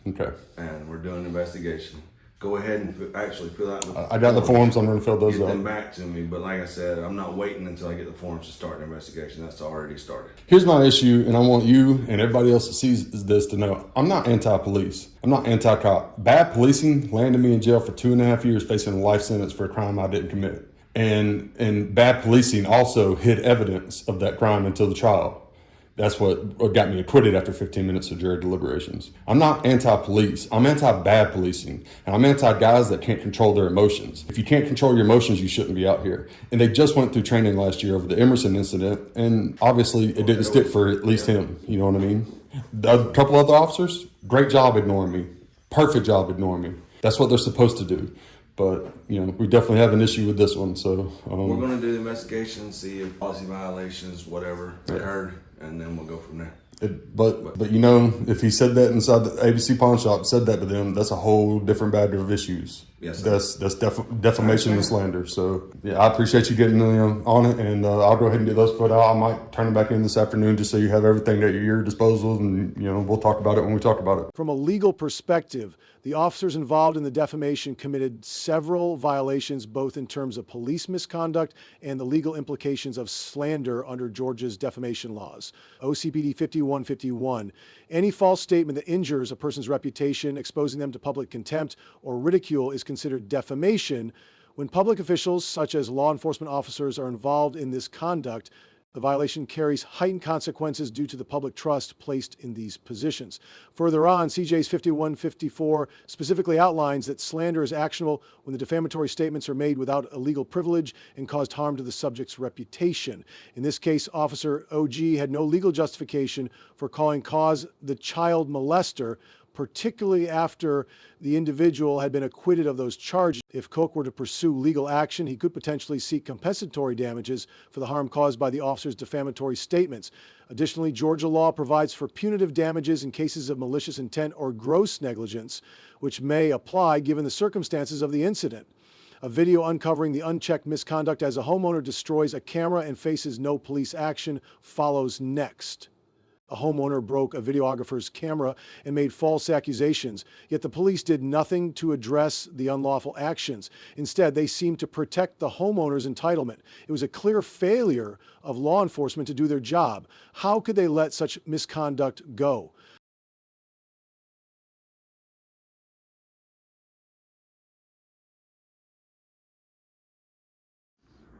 Okay. And we're doing an investigation. Go ahead and actually fill out the I got the forms. I'm going to fill those Get out. them back to me. But like I said, I'm not waiting until I get the forms to start the investigation. That's already started. Here's my issue, and I want you and everybody else that sees this to know. I'm not anti-police. I'm not anti-cop. Bad policing landed me in jail for 2.5 years facing a life sentence for a crime I didn't commit. And bad policing also hid evidence of that crime until the trial. That's what got me acquitted after 15 minutes of jury deliberations. I'm not anti-police. I'm anti-bad policing. And I'm anti-guys that can't control their emotions. If you can't control your emotions, you shouldn't be out here. And they just went through training last year over the Emerson incident. And obviously it didn't stick for at least him. You know what I mean? A couple other officers, great job ignoring me. Perfect job ignoring me. That's what they're supposed to do. But, you know, we definitely have an issue with this one. So we're going to do the investigation, see if policy violations, whatever, occurred, and then we'll go from there. But you know, if he said that inside the ABC pawn shop, said that to them, that's a whole different bag of issues. Yes, that's defamation and slander. So yeah, I appreciate you getting on it, and I'll go ahead and get those put out. I might turn it back in this afternoon just so you have everything at your disposal, and you know, we'll talk about it when we talk about it. From a legal perspective, the officers involved in the defamation committed several violations, both in terms of police misconduct and the legal implications of slander under Georgia's defamation laws. OCPD 5151. Any false statement that injures a person's reputation, exposing them to public contempt or ridicule, is considered defamation. When public officials, such as law enforcement officers, are involved in this conduct, The violation carries heightened consequences due to the public trust placed in these positions. Further on, CJ's 5154 specifically outlines that slander is actionable when the defamatory statements are made without illegal privilege and caused harm to the subject's reputation. In this case, Officer OG had no legal justification for calling cause the child molester, particularly after the individual had been acquitted of those charges. If Koch were to pursue legal action, he could potentially seek compensatory damages for the harm caused by the officer's defamatory statements. Additionally, Georgia law provides for punitive damages in cases of malicious intent or gross negligence, which may apply given the circumstances of the incident. A video uncovering the unchecked misconduct as a homeowner destroys a camera and faces no police action follows next. A homeowner broke a videographer's camera and made false accusations, yet the police did nothing to address the unlawful actions. Instead, they seemed to protect the homeowner's entitlement. It was a clear failure of law enforcement to do their job. How could they let such misconduct go?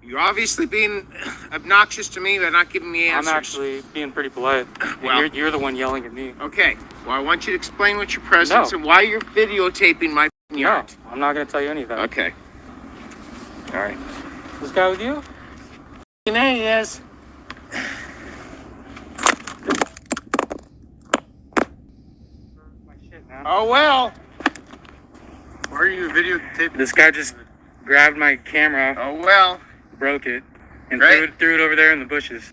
You're obviously being obnoxious to me by not giving me answers. I'm actually being pretty polite. Well, you're the one yelling at me. Okay. Well, I want you to explain what your presence and why you're videotaping my yard. No, I'm not going to tell you any of that. Okay. All right. This guy with you? He is. Oh, well. Why are you videotaping? This guy just grabbed my camera. Oh, well. Broke it and threw it over there in the bushes.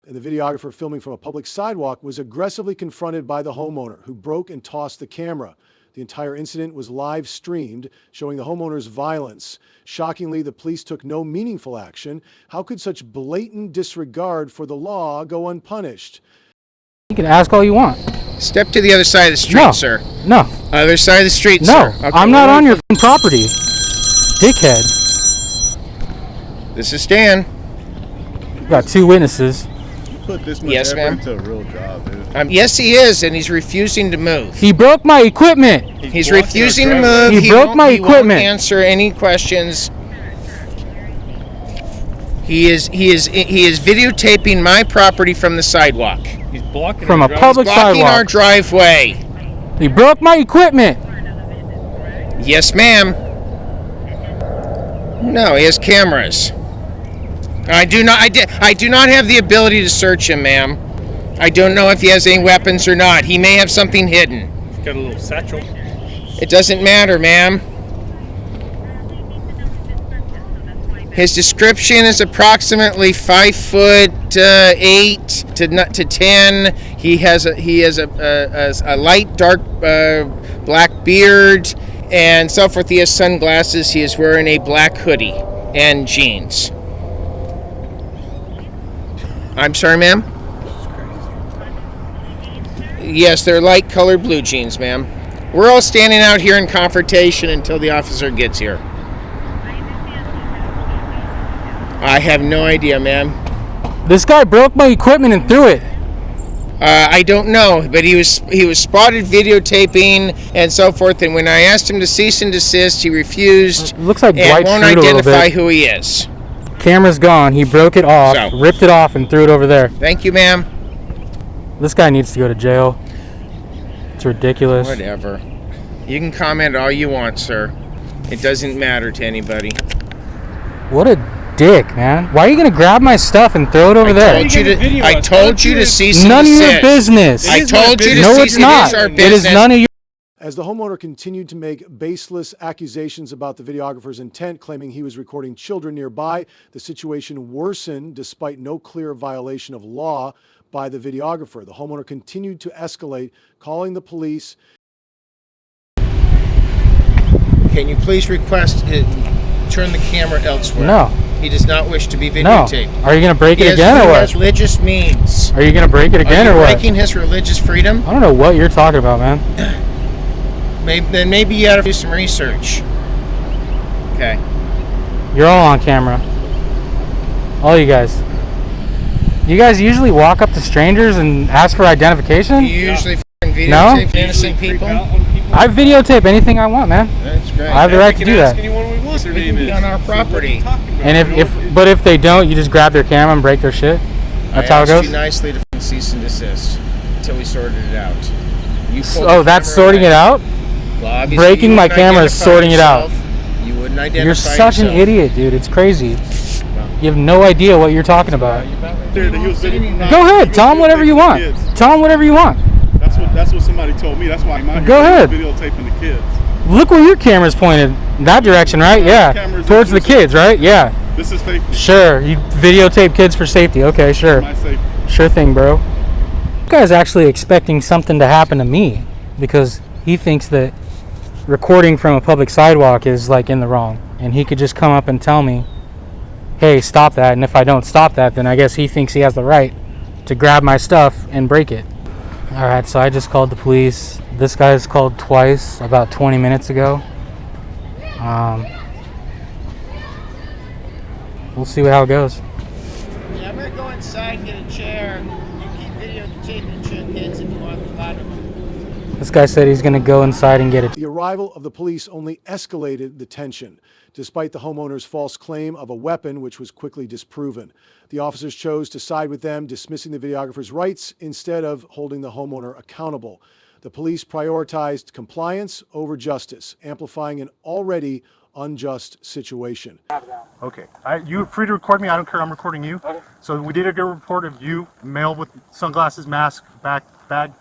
And the videographer filming from a public sidewalk was aggressively confronted by the homeowner, who broke and tossed the camera. The entire incident was live streamed, showing the homeowner's violence. Shockingly, the police took no meaningful action. How could such blatant disregard for the law go unpunished? You can ask all you want. Step to the other side of the street, sir. No. Other side of the street, no. sir. Okay, I'm not on your property, dickhead. This is Stan. We got two witnesses. Put this much Yes, effort ma'am. into a real job, dude. Yes, he is, and he's refusing to move. He broke my equipment. He's refusing to move. He broke my equipment. He won't answer any questions. He is videotaping my property from the sidewalk. He's blocking from a public sidewalk. Blocking our driveway. He broke my equipment. Yes, ma'am. No, he has cameras. I do not have the ability to search him, ma'am. I don't know if he has any weapons or not. He may have something hidden. He's got a little satchel. It doesn't matter, ma'am. His description is approximately 5'8" to 10. He has a light dark black beard and so forth. He has sunglasses. He is wearing a black hoodie and jeans. I'm sorry, ma'am? Yes, they're light colored blue jeans, ma'am. We're all standing out here in confrontation until the officer gets here. I have no idea, ma'am. This guy broke my equipment and threw it. I don't know, but he was spotted videotaping and so forth. And when I asked him to cease and desist, he refused. It looks like and won't identify who he is. Camera's gone. He broke it off, ripped it off, and threw it over there. Thank you, ma'am. This guy needs to go to jail. It's ridiculous. Whatever. You can comment all you want, sir. It doesn't matter to anybody. What a dick, man. Why are you going to grab my stuff and throw it over there? I told you to cease and desist. None of your business. I told you to no, cease it's not. Our business. It is none of your. As the homeowner continued to make baseless accusations about the videographer's intent, claiming he was recording children nearby, the situation worsened despite no clear violation of law by the videographer. The homeowner continued to escalate, calling the police. Can you please request turn the camera elsewhere? No. He does not wish to be videotaped. No. Are you going to break it again or what? He has religious means. Are you going to break it again or what? Breaking his religious freedom? I don't know what you're talking about, man. Maybe you ought to do some research. Okay. You're all on camera. All you guys. You guys usually walk up to strangers and ask for identification? You usually videotape innocent people? I videotape anything I want, man. That's great. I have the right to do that. Anyone we want. bullshit on our property. And if they don't, you just grab their camera and break their shit. That's how it goes. You nicely to cease and desist until we sorted it out. Oh, that's sorting it out? Well, breaking my camera is sorting it out. You wouldn't identify You're such an idiot, dude. It's crazy. You have no idea what you're talking about. Go ahead. Tell them whatever you want. Tell them whatever you want. That's what somebody told me. That's why I'm out Go ahead. Videotaping the kids. Look where your camera's pointed. That direction, right? Yeah. Towards the kids, right? Yeah. This is safety. Sure. You videotape kids for safety. Okay, sure. My safety. Sure thing, bro. This guy's actually expecting something to happen to me because he thinks that recording from a public sidewalk is like in the wrong, and he could just come up and tell me, hey, stop that. And if I don't stop that, then I guess he thinks he has the right to grab my stuff and break it. All right, so I just called the police. This guy's called twice about 20 minutes ago. We'll see how it goes. Yeah, I'm gonna go inside and get a chair. You keep videotaping kids if you want to louder. This guy said he's gonna go inside and get it. The arrival of the police only escalated the tension, despite the homeowner's false claim of a weapon, which was quickly disproven. The officers chose to side with them, dismissing the videographer's rights instead of holding the homeowner accountable. The police prioritized compliance over justice, amplifying an already unjust situation. Okay, you're free to record me. I don't care. I'm recording you. Okay. So we did a good report of you, male with sunglasses, mask, bag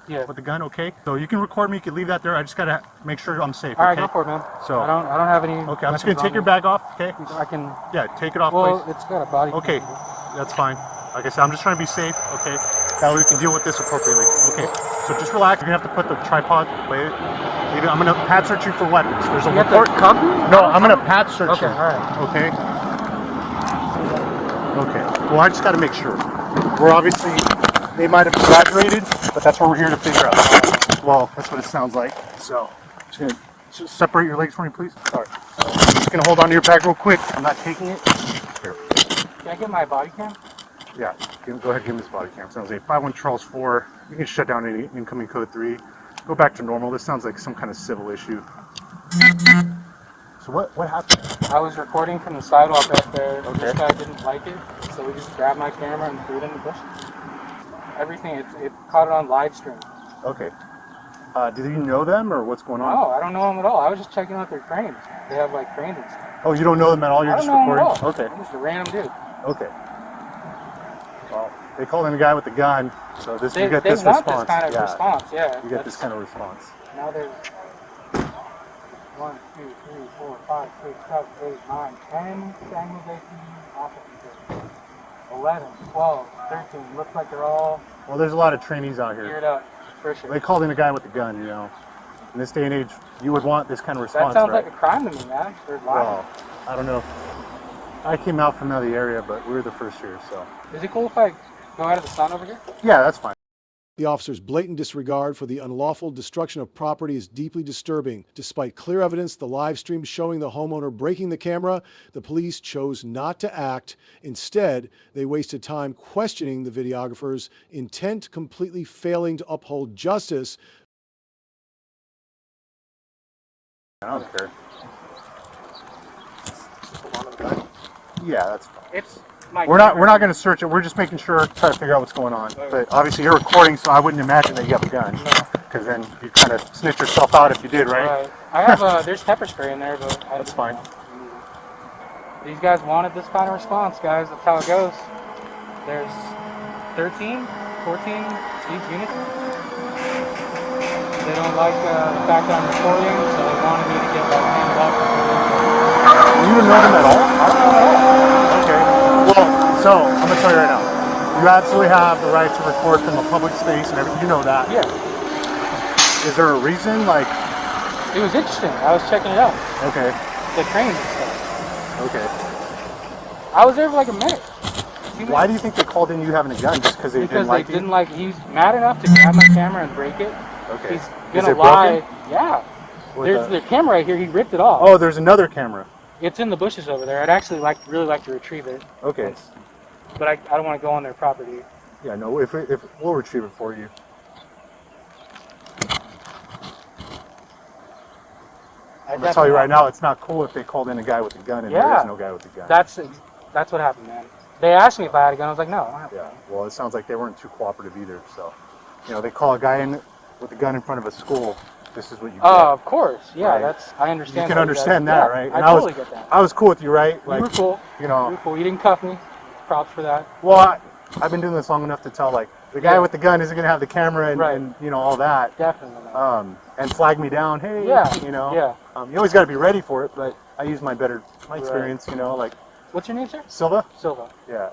with the gun. Okay. So you can record me. You can leave that there. I just gotta make sure I'm safe. All right, okay? go for it, man. So I don't have any. Okay, I'm just gonna take your bag off. Okay. I can. Yeah, take it off, well, please. it's got a body. Okay, that's fine. Like I said, I'm just trying to be safe. Okay. That way we can deal with this appropriately. Okay. So just relax. You're gonna have to put the tripod. I'm gonna pat search you for weapons. There's a report. No, I'm gonna pat search you. All right. Okay. Okay. Well, I just got to make sure. We're obviously, they might have exaggerated, but that's what we're here to figure out. Well, that's what it sounds like. So, just separate your legs for me, please. All right. I'm just gonna hold on to your bag real quick. I'm not taking it. Here. Can I get my body cam? Yeah. Go ahead. Give me this body cam. Sounds like 51 You can shut down any incoming code 3. Go back to normal. This sounds like some kind of civil issue. So what happened? I was recording from the sidewalk up there. Okay. This guy didn't like it, so we just grabbed my camera and threw it in the bushes. Everything, it caught it on live stream. Okay. Did you know them or what's going on? No, I don't know them at all. I was just checking out their cranes. They have like cranes and stuff. Oh, you don't know them at all? You're just recording? Okay. I'm just a random dude. Okay. Well, they called in a guy with a gun, so you get this response. They want this kind of response, yeah. You get this kind of response. Now there's 1, 2, 3, 4, 5, 6, 7, 8, 9, 10 standardization officers. 11, 12, 13. Looks like they're all. Well, there's a lot of trainees out here. Geared up, for sure. They called in a guy with a gun, you know. In this day and age, you would want this kind of response, that sounds right? like a crime to me, man. They're lying. Well, I don't know. I came out from another area, but we were the first here, so. Is it cool if I go out of the sun over here? Yeah, that's fine. The officer's blatant disregard for the unlawful destruction of property is deeply disturbing. Despite clear evidence, the live stream showing the homeowner breaking the camera, the police chose not to act. Instead, they wasted time questioning the videographer's intent, completely failing to uphold justice. I don't care. Yeah, that's fine. We're not going to search it. We're just making sure, try to figure out what's going on. But obviously you're recording, so I wouldn't imagine that you have a gun, because then you kind of snitch yourself out if you did, right? I have there's pepper spray in there, but that's fine. These guys wanted this kind of response, guys. That's how it goes. There's 13, 14 each unit. They don't like the fact that I'm recording, so they wanted me to get like handed up. You didn't know them at all? I don't know at all. Okay. Well, so I'm gonna tell you right now. You absolutely have the right to record from a public space and everything. You know that. Yeah. Is there a reason? Like, it was interesting. I was checking it out. Okay. The cranes and stuff. Okay. I was there for like a minute. Why do you think they called in you having a gun? Just because they didn't like you? Because they didn't like. He's mad enough to grab my camera and break it. Okay. He's gonna lie. Broken? Yeah. There's the camera right here. He ripped it off. Oh, there's another camera. It's in the bushes over there. I'd actually really like to retrieve it. Okay. But I don't want to go on their property. Yeah, no. If we'll retrieve it for you. I'm gonna tell you right now, it's not cool if they called in a guy with a gun and there is no guy with a gun. That's what happened, man. They asked me if I had a gun. I was like, no, I don't have a gun. Well, it sounds like they weren't too cooperative either. So, you know, they call a guy in with a gun in front of a school. This is what you get. Oh, of course. Yeah, right? I understand. You can understand that, right? And I totally get that. I was cool with you, right? You were cool. You know, you were cool. You didn't cuff me. Props for that. Well, I've been doing this long enough to tell, like, the guy with the gun isn't going to have the camera and you know, all that. Definitely. And flag me down. Hey, you know. Yeah. You always got to be ready for it, but I use my experience, you know, like. What's your name, sir? Silva. Silva. Yeah.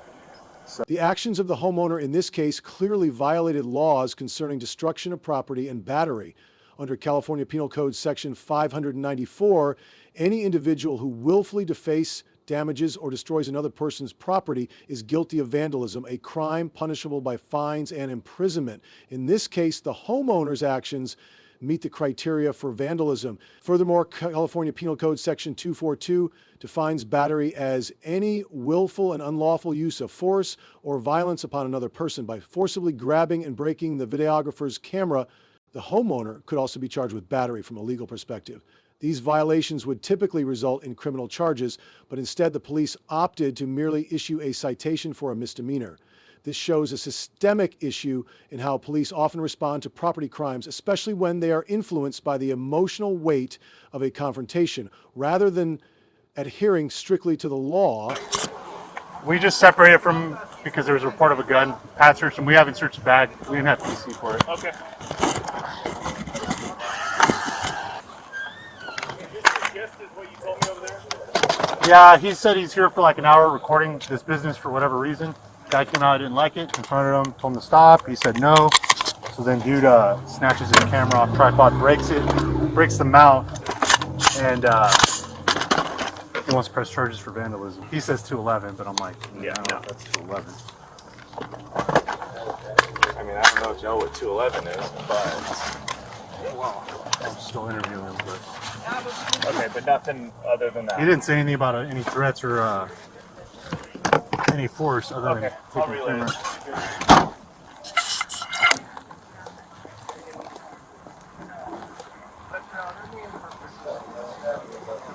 The actions of the homeowner in this case clearly violated laws concerning destruction of property and battery. Under California Penal Code Section 594, any individual who willfully defaces, damages, or destroys another person's property is guilty of vandalism, a crime punishable by fines and imprisonment. In this case, the homeowner's actions meet the criteria for vandalism. Furthermore, California Penal Code Section 242 defines battery as any willful and unlawful use of force or violence upon another person. By forcibly grabbing and breaking the videographer's camera, the homeowner could also be charged with battery from a legal perspective. These violations would typically result in criminal charges, but instead the police opted to merely issue a citation for a misdemeanor. This shows a systemic issue in how police often respond to property crimes, especially when they are influenced by the emotional weight of a confrontation, rather than adhering strictly to the law. We just separated from, because there was a report of a gun, Pat searched him. We haven't searched the bag. We didn't have PC for it. Okay. Yeah, he said he's here for like an hour recording this business for whatever reason. Guy came out, didn't like it, confronted him, told him to stop. He said no. So then dude snatches his camera off tripod, breaks the mount, and he wants to press charges for vandalism. He says 211, but I'm like, yeah, no, that's 211. I mean, I don't know, Joe, what 211 is, but well, I'm still interviewing him. But okay, but nothing other than that. he didn't say anything about any threats or any force other than taking the camera.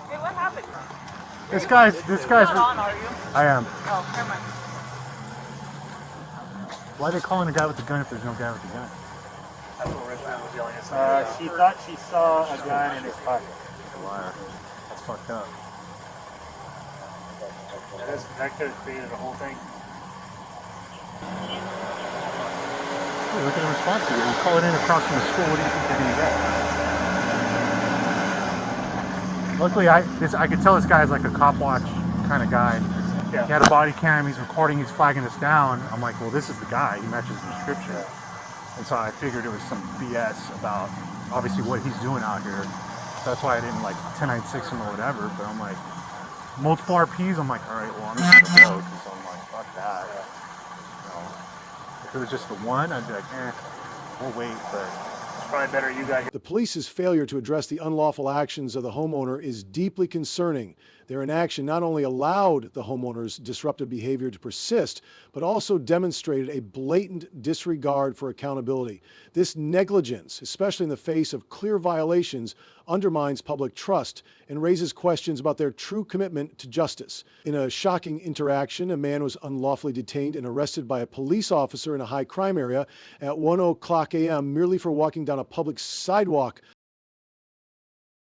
Hey, what happened? This guy's. You're not on, are you? I am. Oh, never mind. Why are they calling a guy with a gun if there's no guy with a gun? That's what Richmond was yelling at. She thought she saw a gun in his pocket. Liar. That's fucked up. That could have created the whole thing. Hey, look at the response to it. You call it in across from the school. What do you think they're gonna get? Luckily, I could tell this guy is like a cop watch kind of guy. Yeah. He had a body cam. He's recording. He's flagging us down. I'm like, well, this is the guy. He matches the description. And so I figured it was some BS about obviously what he's doing out here. So that's why I didn't like 1096 him or whatever. But I'm like, multiple RPs. I'm like, all right, well, I'm just gonna go because I'm like, fuck that. You know, if it was just the one, I'd be like, we'll wait. But it's probably better you got here. The police's failure to address the unlawful actions of the homeowner is deeply concerning. Their inaction not only allowed the homeowner's disruptive behavior to persist, but also demonstrated a blatant disregard for accountability. This negligence, especially in the face of clear violations, undermines public trust and raises questions about their true commitment to justice. In a shocking interaction, a man was unlawfully detained and arrested by a police officer in a high crime area at 1:00 a.m. merely for walking down a public sidewalk.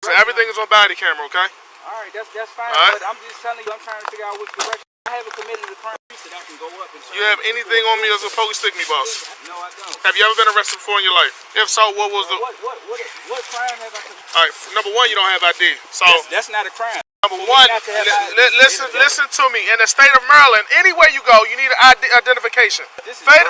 So everything is on body camera, okay? All right, that's fine. Right. But I'm just telling you, I'm trying to figure out which direction. I haven't committed a crime that I can go up and. You have anything on me as a police stick me, boss? No, I don't. Have you ever been arrested before in your life? If so, what was the... What crime have I committed? All right, number one, you don't have ID. So That's not a crime. Number one, listen to me. In the state of Maryland, anywhere you go, you need an identification. Fatal,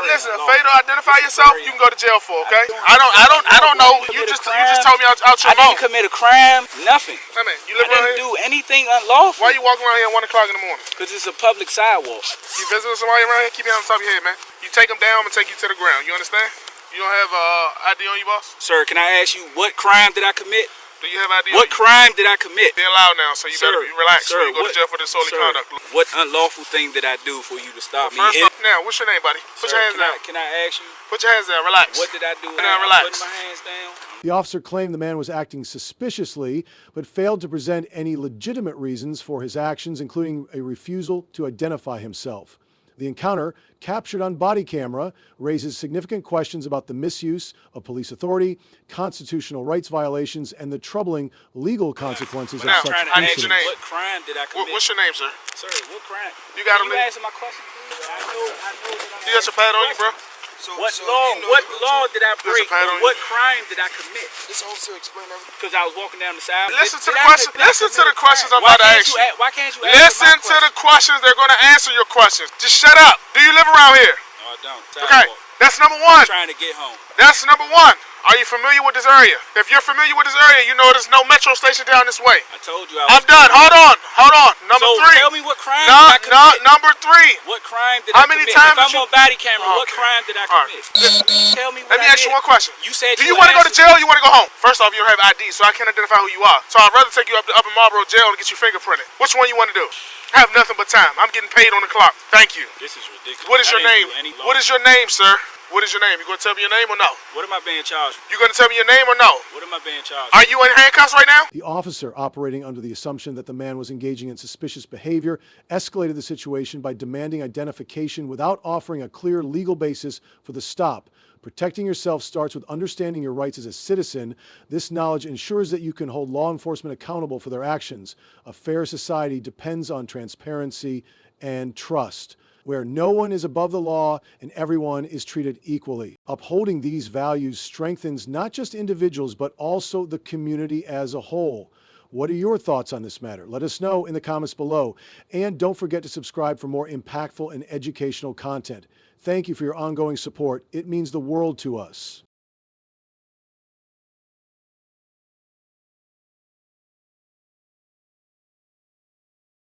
identify yourself. You can go to jail for. Okay. I don't know. You just told me out your mouth. I didn't commit a crime. Nothing. Hey man, you live I around didn't here? do anything unlawful. Why you walking around here at 1 o'clock in the morning? Because it's a public sidewalk. You visiting somebody around here? Keep your hand on top of your head, man. You take them down and take you to the ground. You understand? You don't have ID on you, boss? Sir, can I ask you what crime did I commit? Do you have ID? What crime did I commit? Being loud now, so you better be relaxed. Sir, you go to jail for disorderly conduct. What unlawful thing did I do for you to stop me? First off, now, what's your name, buddy? Put your hands down. Can I ask you? Put your hands down. Relax. What did I do? Now, relax. Putting my hands down. The officer claimed the man was acting suspiciously, but failed to present any legitimate reasons for his actions, including a refusal to identify himself. The encounter, captured on body camera, raises significant questions about the misuse of police authority, constitutional rights violations, and the troubling legal consequences of such incidents. What crime did I commit? What's your name, sir? Sir, what crime? You got Can you answer my question, please? I know that you got your pad on you, bro? What law did I break? What crime did I commit? This officer explain everything. Because I was walking down the side. Listen to the question. Listen to the questions I'm about to ask you. Why can't you answer Listen to the questions. They're going to answer your questions. Just shut up. Do you live around here? No, I don't. Okay, that's number one. I'm trying to get home. That's number one. Are you familiar with this area? If you're familiar with this area, you know there's no metro station down this way. I told you I'm done. Hold on. Number three. Tell me what crime did I commit? Number three. What crime did I commit? How many times if I'm on body camera, what crime did I commit? Please tell me what Let me ask you one question. You said do you want to go to jail or you want to go home? First off, you don't have ID, so I can't identify who you are. So I'd rather take you up to Upper Marlboro Jail and get you fingerprinted. Which one you want to do? I have nothing but time. I'm getting paid on the clock. Thank you. This is ridiculous. What is your name? What is your name, sir? What is your name? You going to tell me your name or no? What am I being charged with? You going to tell me your name or no? What am I being charged with? Are you in handcuffs right now? The officer, operating under the assumption that the man was engaging in suspicious behavior, escalated the situation by demanding identification without offering a clear legal basis for the stop. Protecting yourself starts with understanding your rights as a citizen. This knowledge ensures that you can hold law enforcement accountable for their actions. A fair society depends on transparency and trust, where no one is above the law and everyone is treated equally. Upholding these values strengthens not just individuals, but also the community as a whole. What are your thoughts on this matter? Let us know in the comments below. And don't forget to subscribe for more impactful and educational content. Thank you for your ongoing support. It means the world to us.